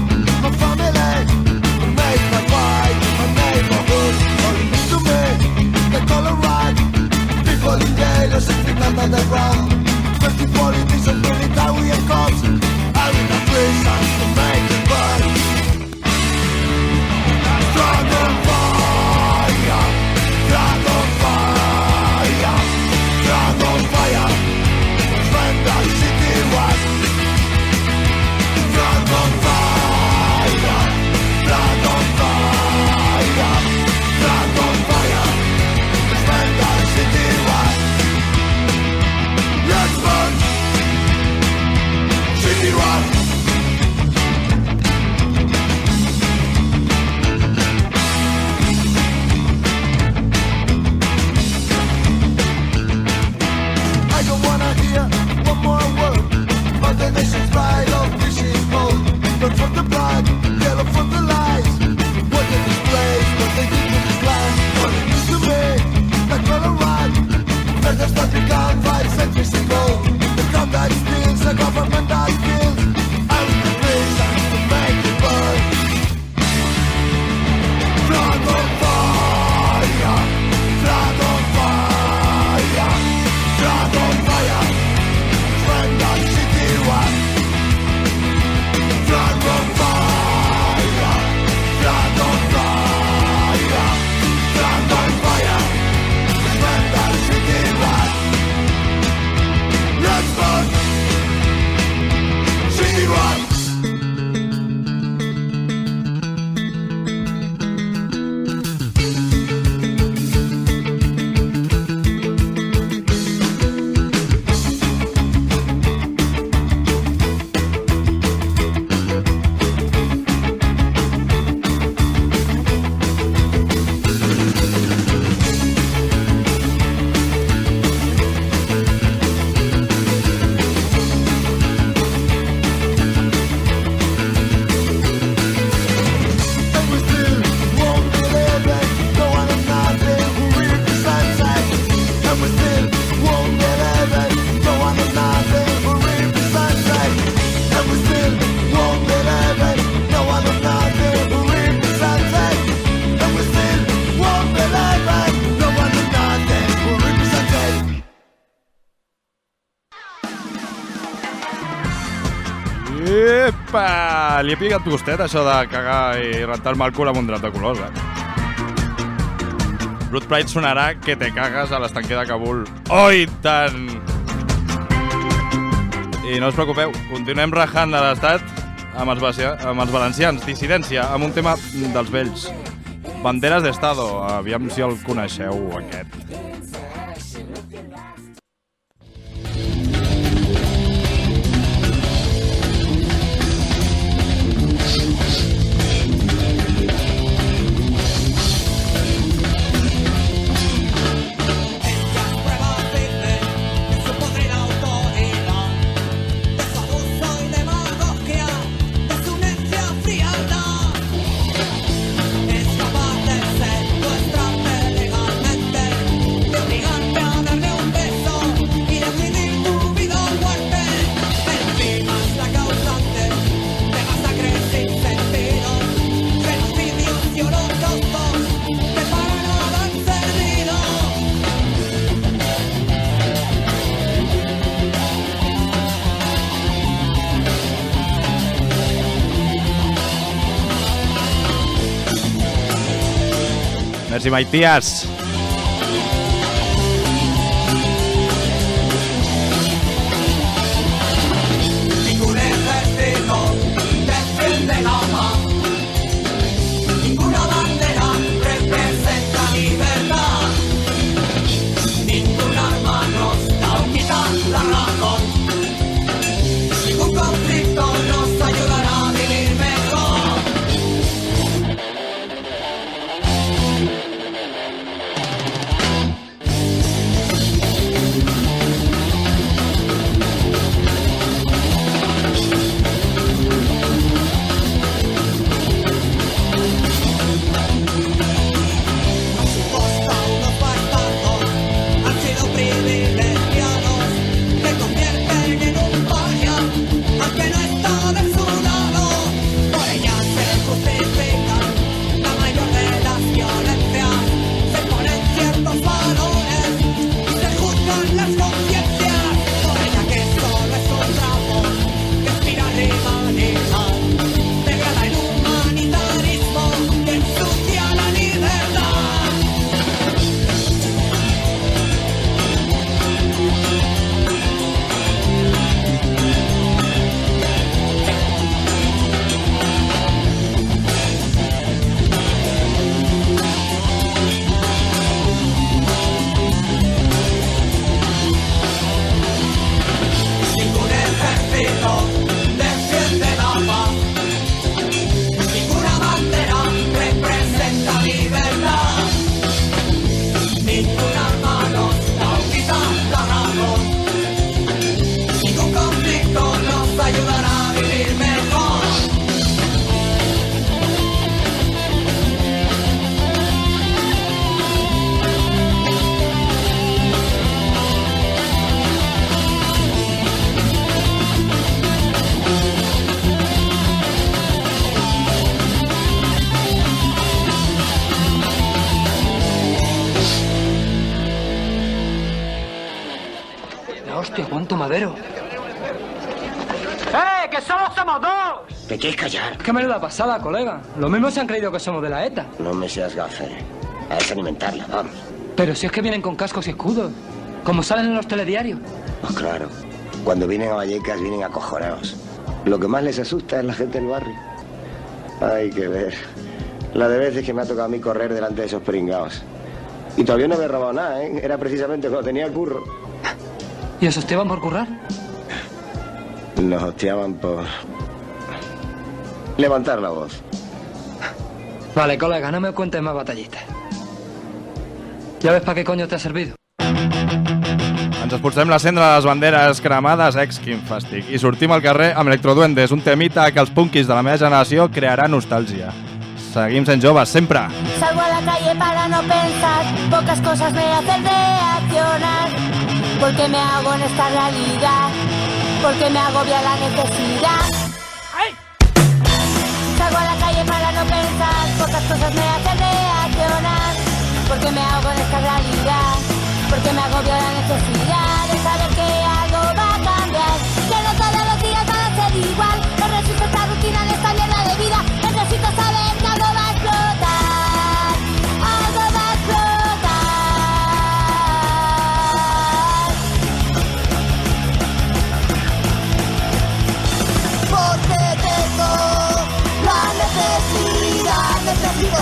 li he picat gustet, això de cagar i rentar-me el cul amb un drap de colors, Blood Pride sonarà que te cagues a l'estanquer de Kabul. Oh, i tant! I no us preocupeu, continuem rajant de l'estat amb els valencians. Dissidència, amb un tema dels vells. Banderes d'Estado, aviam si el coneixeu, aquest. Merci, Matías. Ningún ejército defiende la paz. Ninguna bandera representa libertad. Ningún arma nos da o quita la razón. Ningún conflicto nos ayudará a vivir mejor. Hostia, cuánto madero. ¡Que solo somos dos! ¿Te quieres callar? Qué menuda pasada, colega. Lo mismo se han creído que somos de la ETA. No me seas gafe. A desalimentarla, vamos. Pero si es que vienen con cascos y escudos, como salen en los telediarios. Pues claro. Cuando vienen a Vallecas vienen acojonados. Lo que más les asusta es la gente del barrio. Hay que ver. La de veces que me ha tocado a mí correr delante de esos pringaos. Y todavía no me he robado nada, ¿eh? Era precisamente cuando tenía curro. ¿Y os hostiaban por currar? Nos hostiaban por levantar la voz. Vale, colega, no me cuentes más batallitas. ¿Ya ves para qué coño te ha servido? Ens expulsem la cendra de les banderes cremades, quin fàstic. I sortim al carrer amb Electroduendes, un temita que els punkis de la meva generació crearà nostàlgia. Seguim sent joves, sempre. Salgo a la calle para no pensar, pocas cosas me hacen reaccionar. Porque me hago en esta realidad, porque me agobia la necesidad. Salgo a la calle para no pensar, pocas cosas me hacen reaccionar. Porque me hago en esta realidad, porque me agobia la necesidad de saber que algo va a cambiar. Que no todos los días van a ser igual, no resisto estar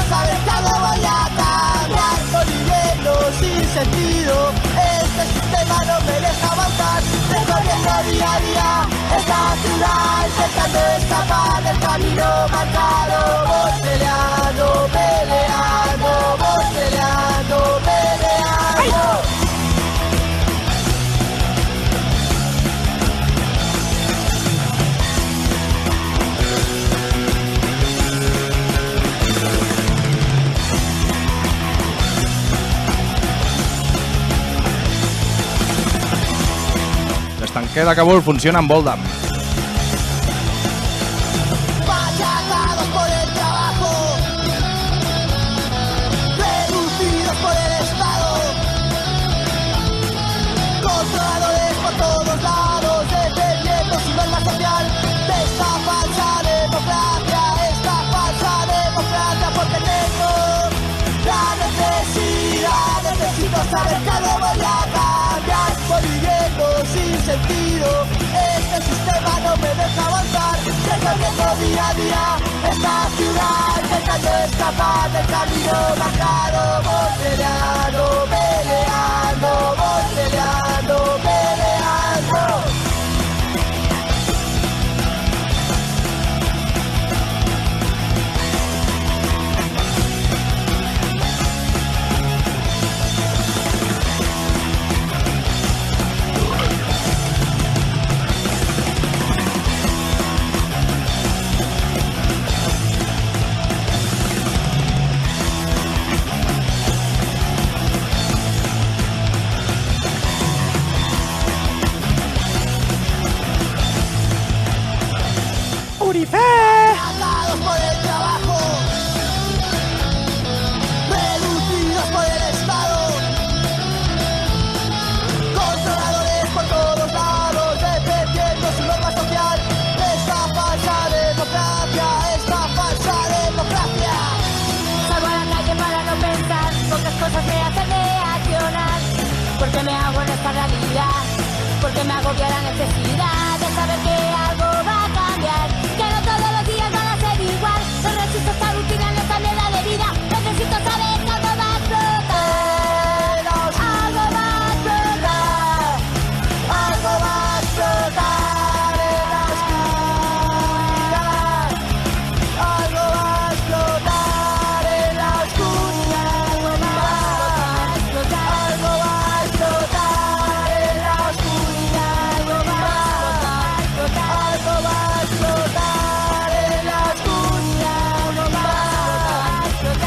saber que algo voy a cambiar. Colivendo sin sentido, este sistema no me deja avanzar. Recorriendo día a día esta ciudad, intentando escapar del camino marcado. Voy peleando, peleando, voy peleando, peleando. L'estanquer de Kabul funciona amb Oldham. Machacados por el trabajo, reducidos por el Estado, controladores por todos lados, defendiendo su norma social de esta falsa democracia, porque tengo la necesidad, necesito saber que algo voy a cambiar. Viviendo sin sentido, este sistema no me deja avanzar. Recorriendo día a día esta ciudad, intentando escapar del camino marcado. Voy peleando, peleando, voy peleando, peleando. Atados por el trabajo, reducidos por el Estado, controladores por todos lados, defendiendo su norma social, esta falsa democracia, esta falsa democracia. Salgo a la calle para no pensar, pocas cosas me hacen reaccionar, porque me hago en esta realidad, porque me agobia la necesidad de saber que algo va a cambiar. Necesito esta rutina en esta mierda de vida. Necesito saber que algo va a explotar. Algo va a explotar. Algo va a explotar en la oscuridad. Algo va a explotar en la oscuridad. Algo va a explotar. Algo va a explotar en la oscuridad. Algo va a explotar.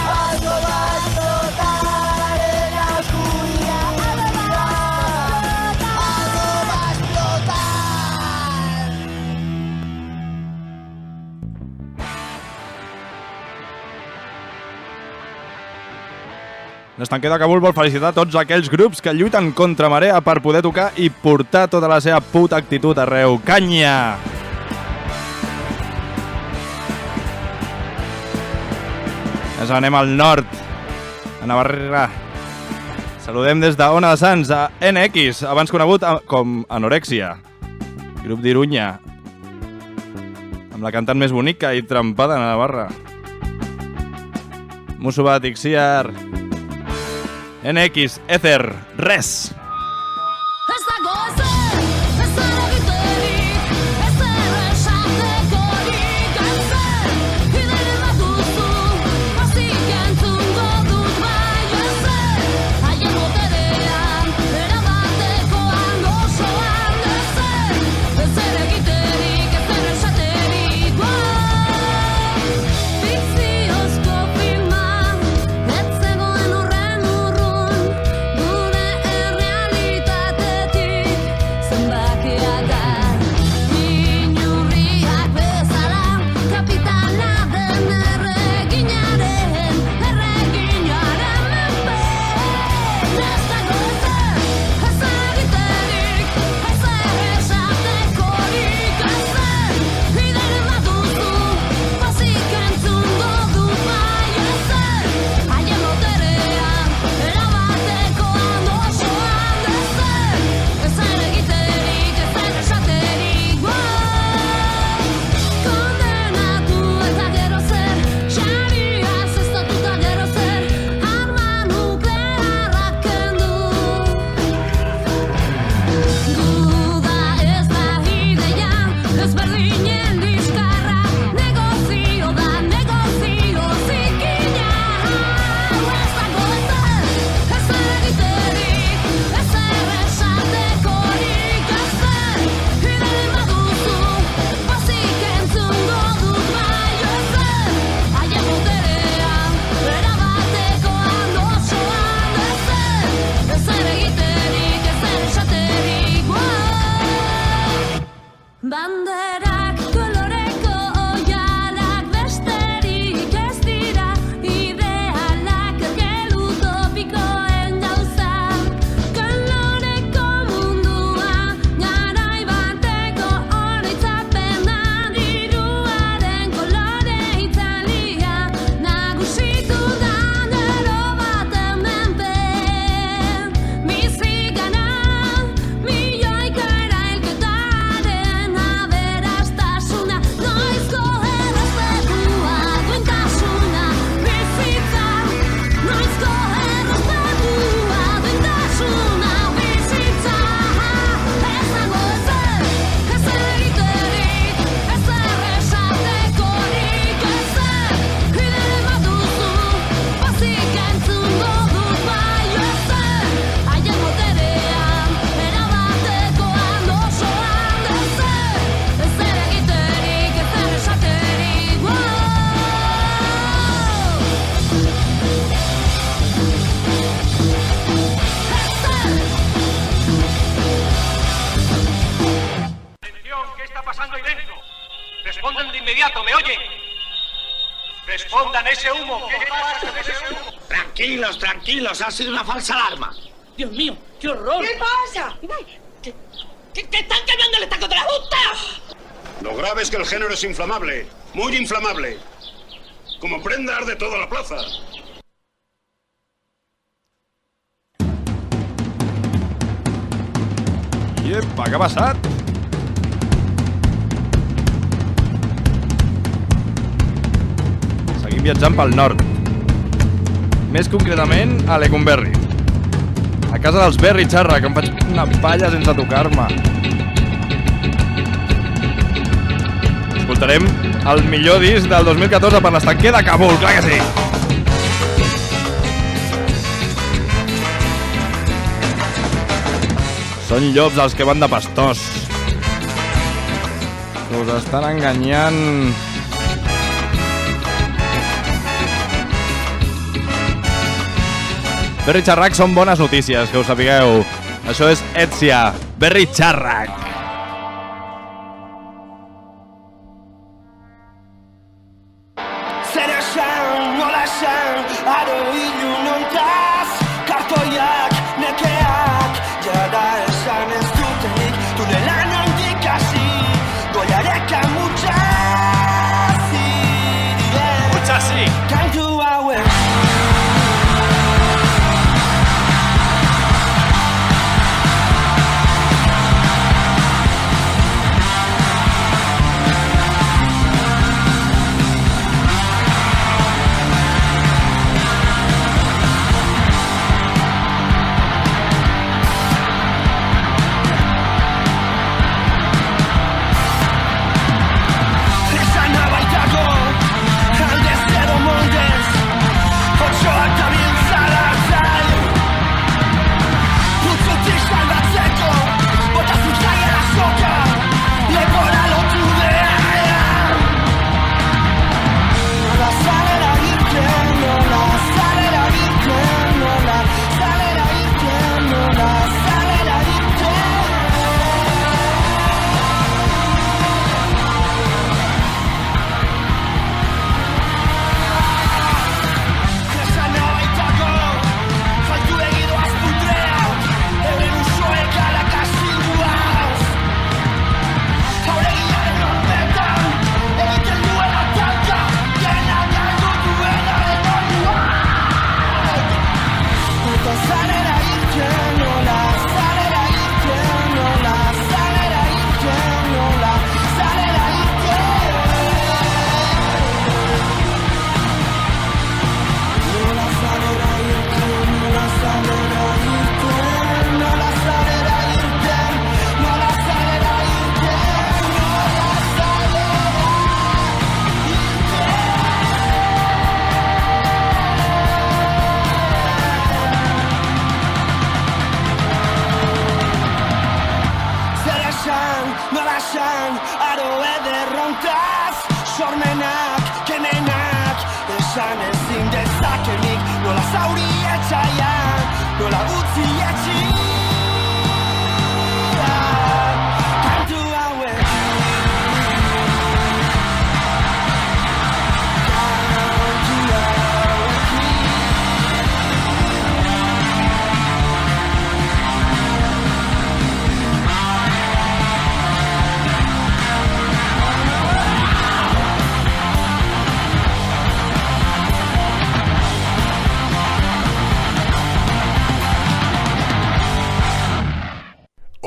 Algo va a explotar en la oscuridad. L'estanquer de Kabul vol felicitar tots aquells grups que lluiten contra marea per poder tocar i portar tota la seva puta actitud arreu. Canya! Ens anem al nord, a Navarra. Saludem des de Ona de Sants a NX, abans conegut com Anorexia, grup d'Irunya, amb la cantant més bonica i trempada a Navarra. Musu bat, Ixiar, NX, Ether, res! Gure herrian Respondan ese humo. ¿Qué pasa con ese humo? Tranquilos, tranquilos. Ha sido una falsa alarma. Dios mío, qué horror. ¿Qué pasa? ¿Que están quemando el estaco de la Junta? Lo grave es que el género es inflamable, muy inflamable. Como prenda arde toda la plaza. Iepa, què ha passat? Seguim viatjant pel nord. Més concretament a Lecumberri. A casa dels Berry Charra, que em faig una palla sense tocar-me. Escoltarem el millor disc del 2014 per l'estanquer de Kabul, clar que sí! Són llops els que van de pastors. Que us estan enganyant. Berry Charrac són bones notícies, que us sapigueu. Això és Etsia, Berry Charrac. Zer esan, nola esan, aro ilunontaz, kartoiak, nekeak, jada esan ez dutenik, tunelan handik hasi, goiareka mutxazi diren. Mutxazi! Kantu hauek.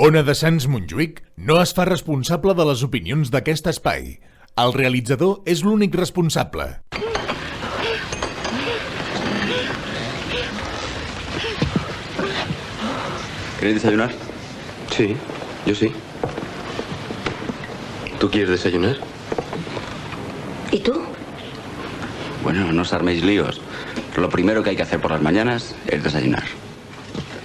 Ona de Sants Montjuïc no es fa responsable de les opinions d'aquest espai. El realitzador és l'únic responsable. ¿Queréis desayunar? Sí, yo sí. ¿Tú quieres desayunar? ¿Y tú? Bueno, no os arméis líos. Pero lo primero que hay que hacer por las mañanas es desayunar.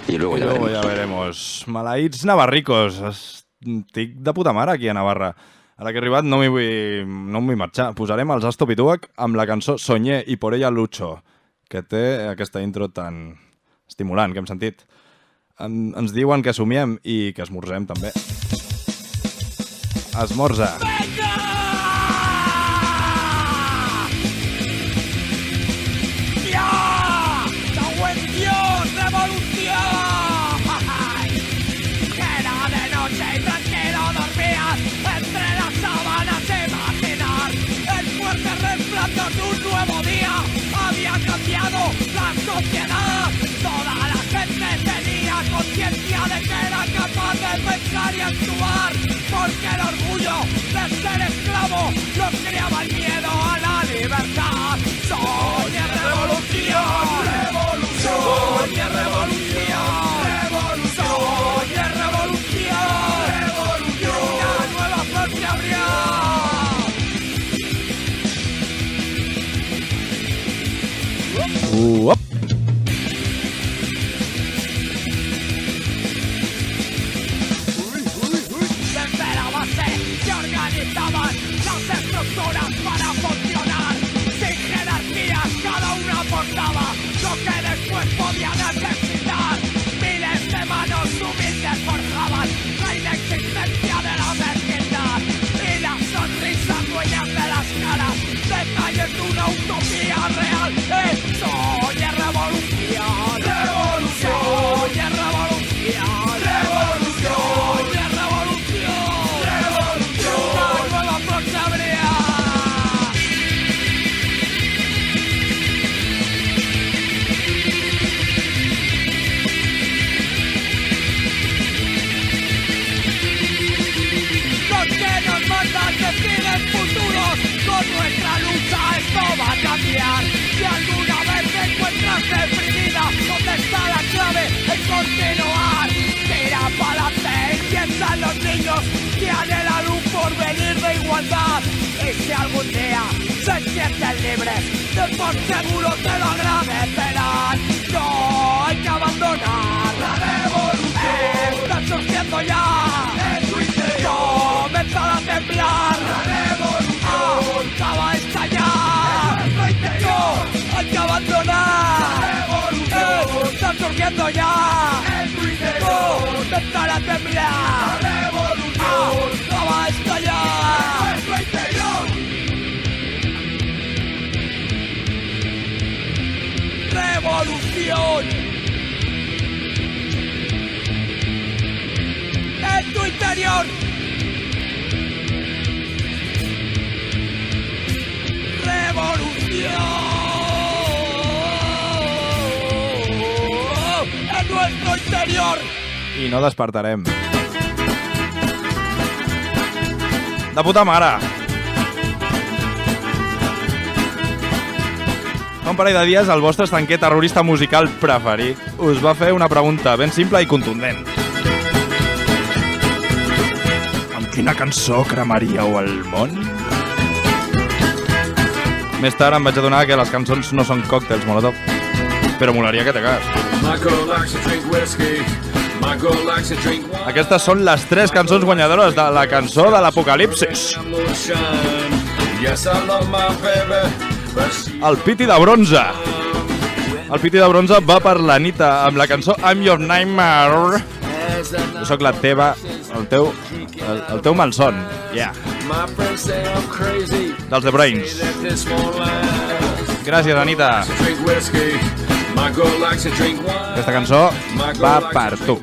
Y luego ya veremos. Maleïts navarricos. Estic de puta mare aquí a Navarra. Ara que he arribat no em vull marxar. Posarem els Asto Pituac amb la cançó Soñé i por ella lucho, que té aquesta intro tan estimulant que hem sentit. Ens diuen que somiem i que esmorzem també. Esmorza! sociedad. Toda la gente tenía conciencia de que era capaz de pensar y actuar, porque el orgullo de ser esclavo los criaba el miedo a la libertad. Soñé revolución, revolución, soñé revolución, revolución, soñé revolución, revolución, una nueva flor se abría. Up. Desde la base se organizaban las estructuras para funcionar. Sin jerarquías, cada una aportaba lo que después podía necesitar. Miles de manos humildes forjaban la inexistencia de la mezquindad. Y las sonrisas dueñas de las caras, detalles de una utopía real. Soñé revolución, revolución, soñé revolución, revolución, soñé revolución, revolución, una nueva flor se abría. Los que nos mandan deciden futuros, con nuestra lucha esto va a cambiar. Si alguna vez te encuentras deprimida, ¿dónde está la clave en continuar? Tira pa'lante y piensa en los niños que anhelan un porvenir de igualdad. Y si algún día se sienten libres, de por seguro te lo agradecerán. No hay que abandonar la revolución. Está surgiendo ya en tu interior. Comenzar a temblar la revolución. Acaba de estallar en nuestro interior. Hay que abandonar la revolución. Está surgiendo ya en tu interior. Comenzar a temblar la revolución. Acaba de estallar en nuestro interior. Revolución en tu interior. Revolución en nuestro interior. I no despertarem. De puta mare. Fa un parell de dies el vostre estanquer terrorista musical preferit us va fer una pregunta ben simple i contundent. Amb quina cançó cremaríeu el món? Més tard em vaig adonar que les cançons no són còctels Molotov, però molaria que te cas. Aquestes són les 3 cançons guanyadores de la cançó de l'Apocalipsis. El Piti de Bronze. El Piti de Bronze va per l'Anita amb la cançó I'm Your Nightmare. Jo soc la teva, el teu malson. Yeah. Dels The Brains. Gràcies, Anita. Aquesta cançó va per tu.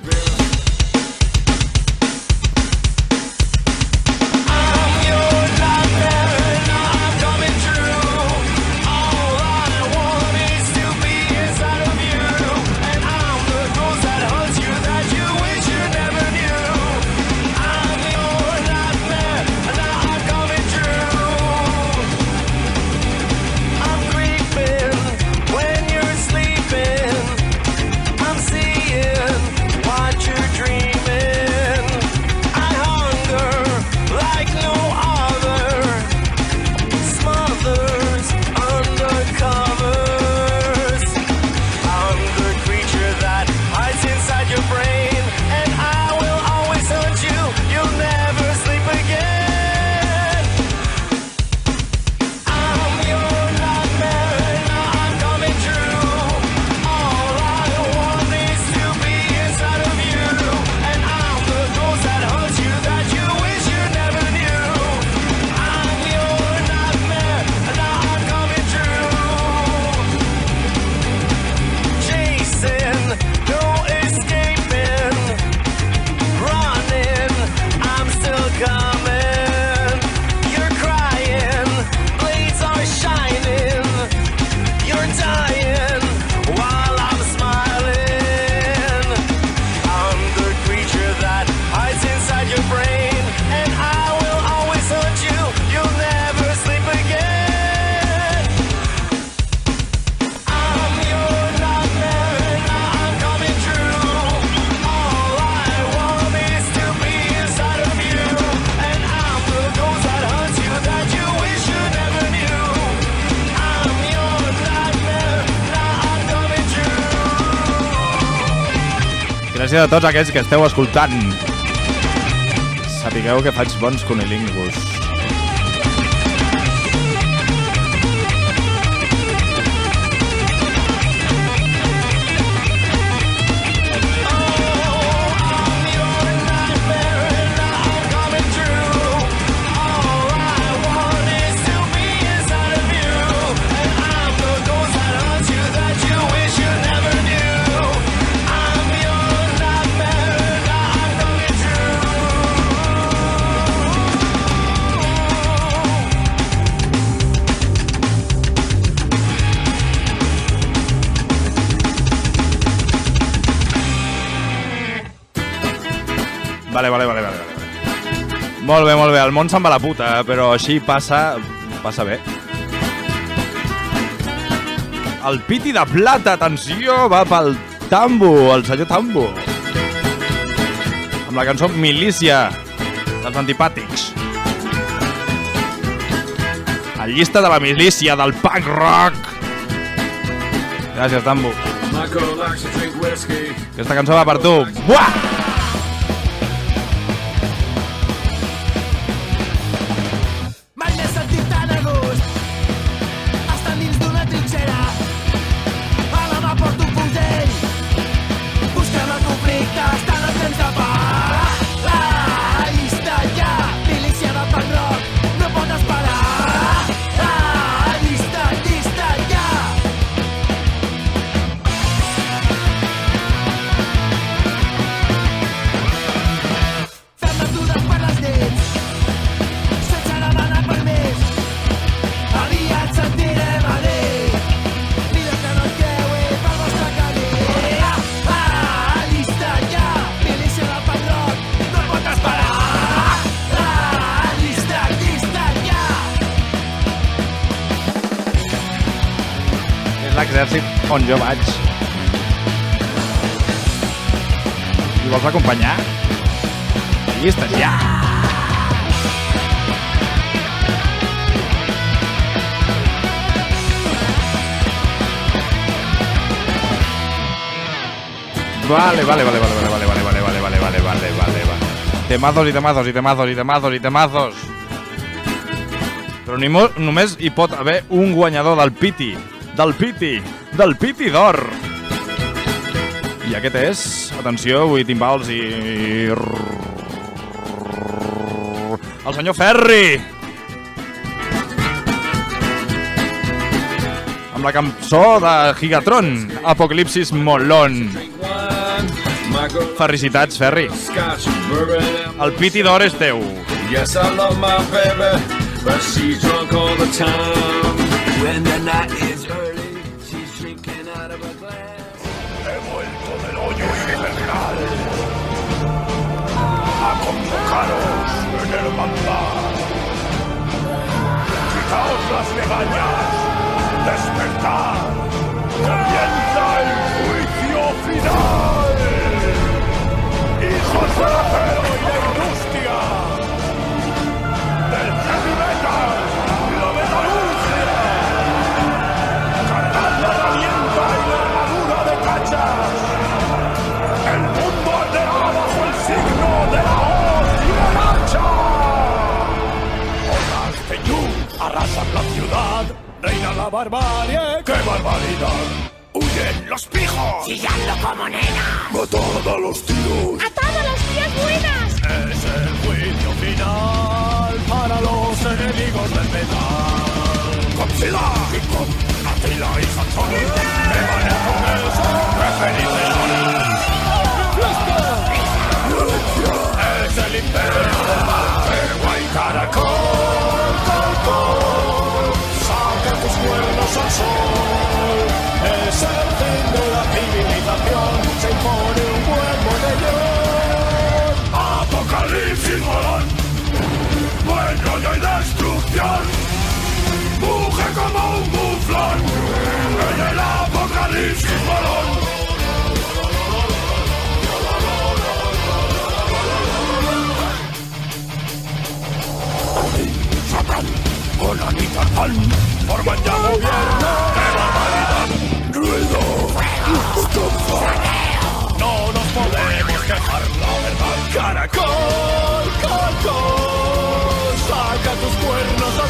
When you're sleeping, I'm seeing Gràcies a tots aquests que esteu escoltant. Sapigueu que faig bons cunilingus. Vale. Molt bé. El món se'n va a la puta, però així passa bé. El piti de plata, atenció, va pel Tambo, el senyor Tambo. Amb la cançó Milícia, dels Antipàtics. La llista de la milícia, del punk rock. Gràcies, Tambo. Aquesta cançó va per tu. Buah! L'exèrcit on jo vaig. I vols acompanyar? Llistes, ja! Vale. Temazos. Però només hi pot haver un guanyador del Piti. Del Piti d'or. I aquest és, atenció, vull timbals i... el senyor Ferri! Amb la cançó de Gigatron, Apocalipsis Molón. Felicitats, Ferri. El Piti d'or és teu. Yes, I love my baby, but she's drunk all the time. When the night is early, she's drinking out of a glass. He vuelto del hoyo infernal a convocaros en hermandad. Quitaos las legañas, despertad. Comienza el juicio final. Hijos del acero y la industria, del heavy metal y la metalurgia. Cargad la herramienta y la armadura de cachas. El mundo arderá bajo el signo de la hoz y la hacha. Olas de luz arrasan la ciudad. Reina la barbarie. ¡Qué barbaridad! ¡Huyen los pijos! ¡Chillando como nena! ¡Matad a los tíos! ¡Atad a las tías buenas! Es el juicio final para los enemigos del metal. Godzilla, King Kong, Attila y Sansón. ¡Que van el Congreso! ¡Que felices son! Es el imperio del mal. ¡Que caracol, caracol! ¡Saca tus cuernos al sol! Es el fin de la civilización. Se impone un buen modelo. Apocalipsis Molón. Buen rollo y destrucción. Muge como un muflón. En el Apocalipsis Molón. Satán, Conan y Tarzán forman ya gobierno. ¡Qué barbaridad! ¡Ruido! ¡Estampa! ¡No nos podemos!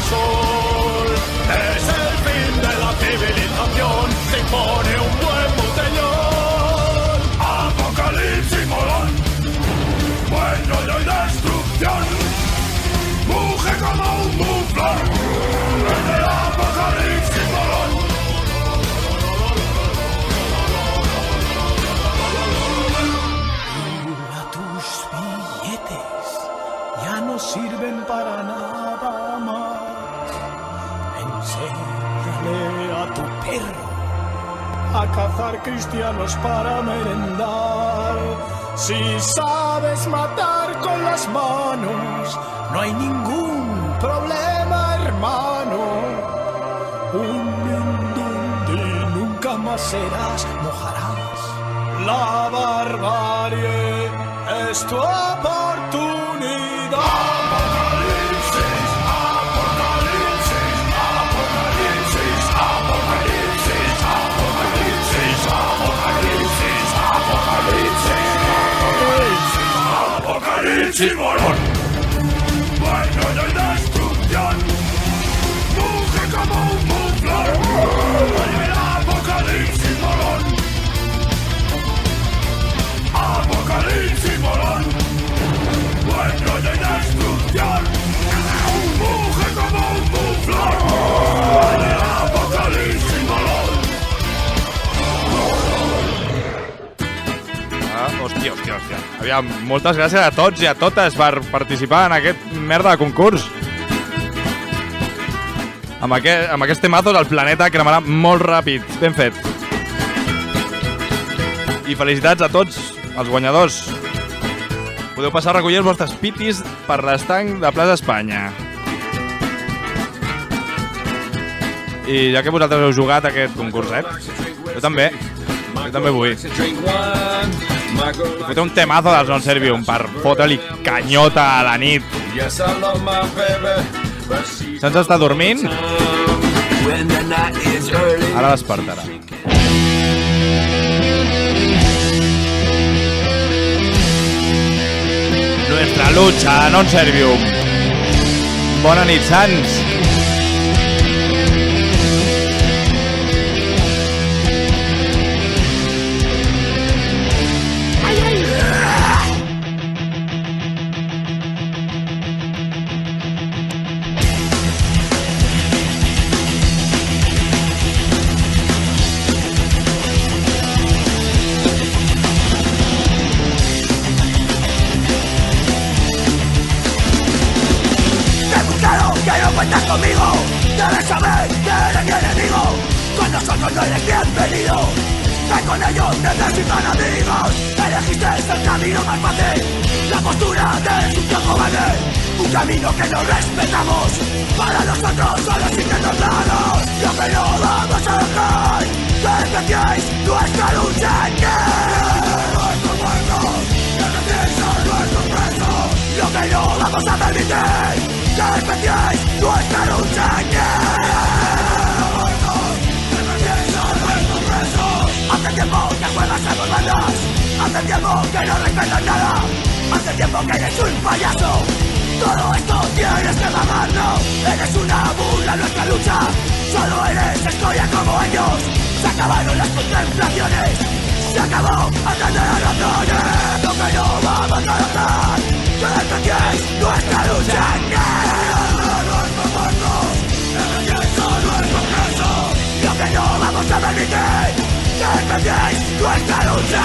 sol. Es el fin de la civilización, se impone un buen botellón. Apocalipsis molón, bueno y hay destrucción. Muge como un muflón, en el apocalipsis molón. Tus billetes ya no sirven para nada más. Enséñale a tu perro a cazar cristianos para merendar. Si sabes matar con las manos, no hay ningún problema, hermano. Un mindundi nunca más serás, mojarás. La barbarie es tu oportunidad. Apocalipsis, apocalipsis, apocalipsis, apocalipsis, apocalipsis, apocalipsis, apocalipsis, apocalipsis, morón. Bueno, no hay destrucción. Muge como un muflón. El apocalipsis, morón. Apocalipsis molón, bueno y hay destrucción. Muge como un muflón, el apocalipsis molón. Hòstia. Aviam, moltes gràcies a tots i a totes per participar en aquest merda de concurs. Amb aquests temazos el planeta cremarà molt ràpid. Ben fet. I felicitats a tots els guanyadors. Podeu passar a recollir els vostres pitis per l'estanc de Plaça Espanya. I ja que vosaltres heu jugat aquest concurset, jo també vull. I foteu un temazo dels Non Servium per fotre-li canyota a la nit. Se'ns està dormint? Ara despertarà. Nuestra lucha, Non Servium. Bona nit, Sants. Cuentas conmigo, debes saber que eres mi enemigo. Con nosotros no eres bienvenido. Que con ellos necesitan amigos. Elegiste el camino más fácil, la postura de un cobarde. Un camino que no respetamos. Para nosotros solo existen dos lados. Lo que no vamos a dejar que empecéis nuestra lucha. Que nuestros muertos, que repiensan nuestros presos. Lo que no vamos a permitir que empecéis nuestra lucha. Hace tiempo que juegas a dos bandas. Hace tiempo que no respetas nada. Hace tiempo que eres un payaso. Todo esto tienes que pagarlo. Eres una burla en nuestra lucha. Solo eres escoria como ellos. Se acabaron las contemplaciones. Se acabó atender a razones. Lo que no vamos a dejar que empecéis nuestra lucha. Lo que no vamos a permitir que empecéis nuestra lucha.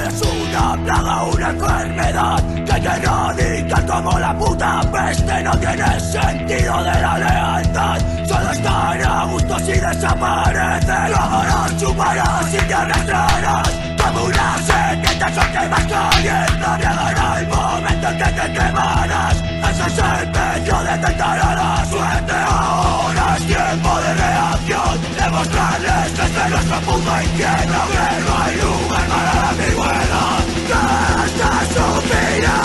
Eres una plaga, una enfermedad que te radica como la puta peste. No tienes sentido de la lealtad. Solo estar a gusto si desapareces. Luego nos chuparás y te arrastrarás como una serpiente que vas cayendo. Llegará el momento en que te quemarás. Ese es el pecho de tentar a la suerte. Ahora es tiempo de reacción. Demostrarles desde nuestro punto izquierdo que no hay lugar para la ambigüedad. Que esta es su vida.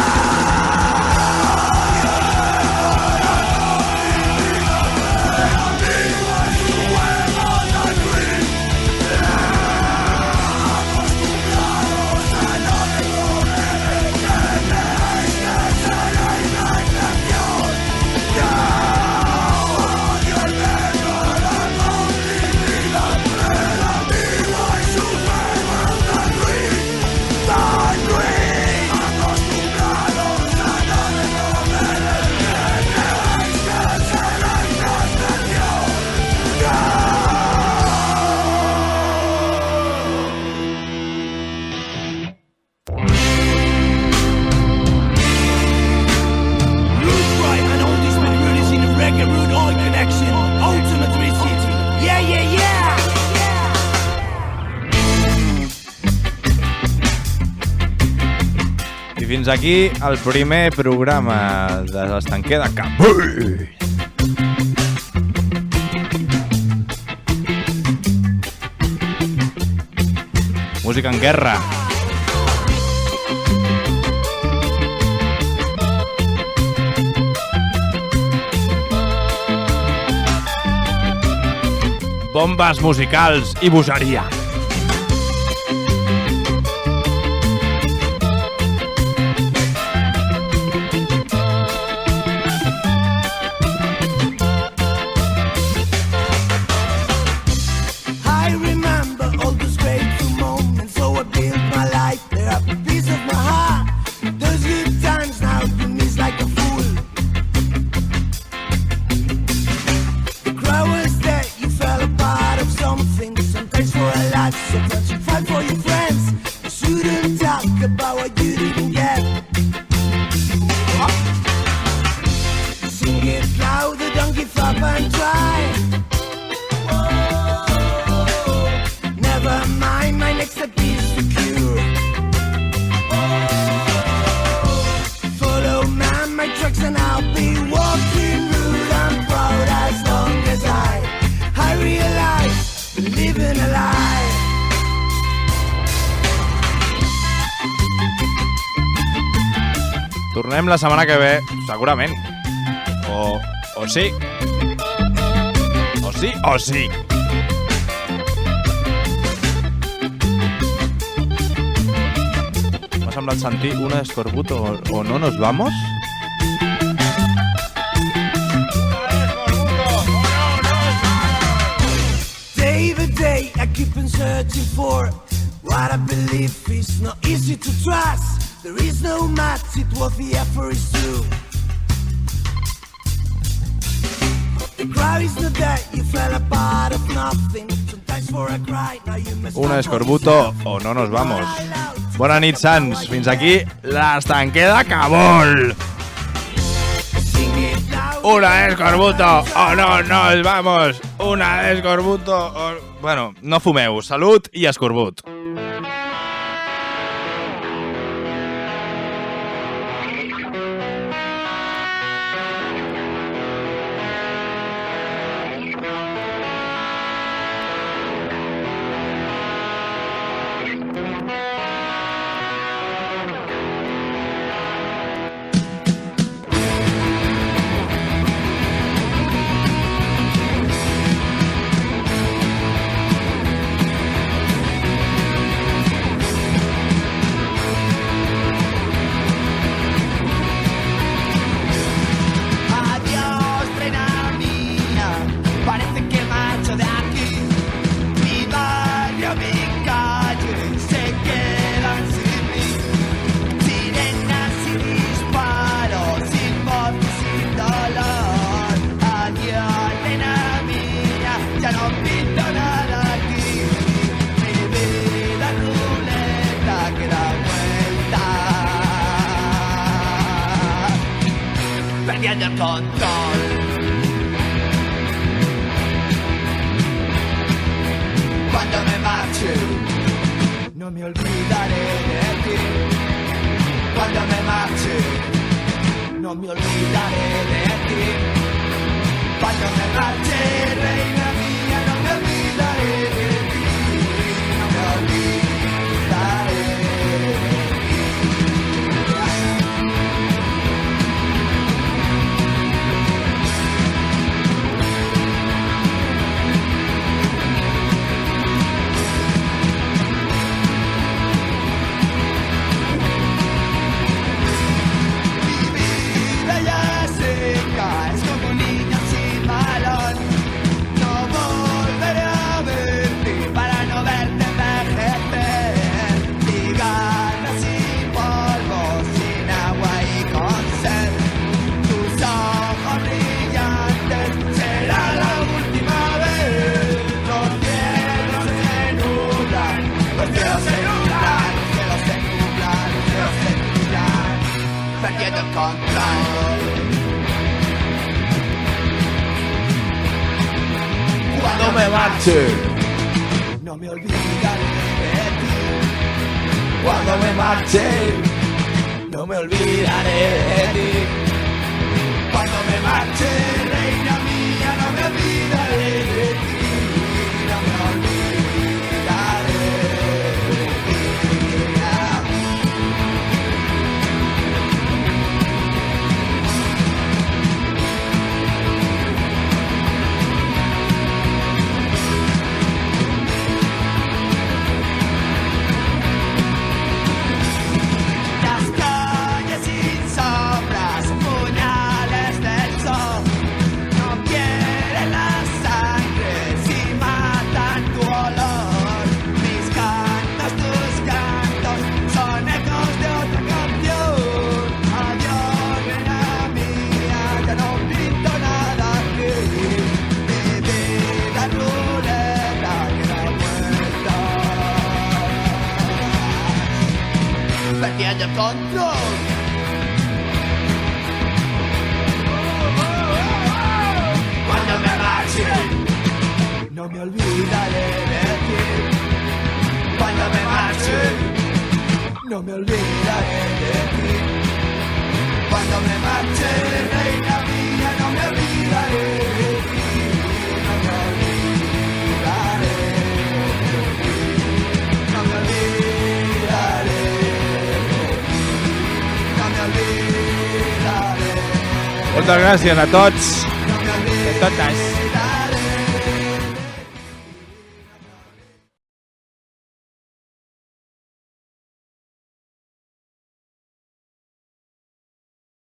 I fins aquí el primer programa de l'Estanquer de Cabell. Música en guerra. Bombes musicals i bogeria. Tornem la setmana que ve, segurament. O sí. O sí, o sí. M'ha semblat sentir una escorbuto o no nos vamos? Day by day I keep on searching for what I believe is not easy to trust. There is no match, it was the effort is true. The crowd is not there, you fell apart of nothing. Sometimes for a cry, now you must. Una escorbuto o no nos vamos. Bona nit, Sants. Fins aquí l'Estanquer de Cabol. Una escorbuto o no nos vamos. Una escorbuto o... Bueno, no fumeu. Salut i escorbut. Perdiendo el control. Cuando me marche, no me olvidaré de ti. Cuando me marche, no me olvidaré de ti. Cuando me marche, reina mía, no me olvidaré de ti. No me olvidaré de ti. Es como un niño sin balón. No volveré a verte para no verte envejecer. Cigarros sin polvo, sin agua y con sed. Tus ojos brillantes será la última vez. Los cielos se nublan, los cielos se nublan, los cielos se nublan, los cielos se nublan, perdiendo el control. Cuando me marche, no me olvidaré de ti. Cuando me marche, no me olvidaré de ti. Cuando me marche, reina mía, no me olvidaré de ti. No me olvidaré de ti. Las calles sin sombras, puñales del sol, no quieren la sangre si matan tu olor. Mis cantos, tus cantos, son ecos de otra canción. Adiós, reina mía, ya no pinto nada aquí. Mi vida es ruleta que da vueltas. Perdí el control. Cuando me marche, no me olvidaré de ti. Cuando me marche, no me olvidaré de ti. Cuando me marche, reina mía, no me olvidaré de ti. No me olvidaré de ti. No me olvidaré de ti. No me olvidaré. Moltes gràcies a tots. No me A totes. olvidaré.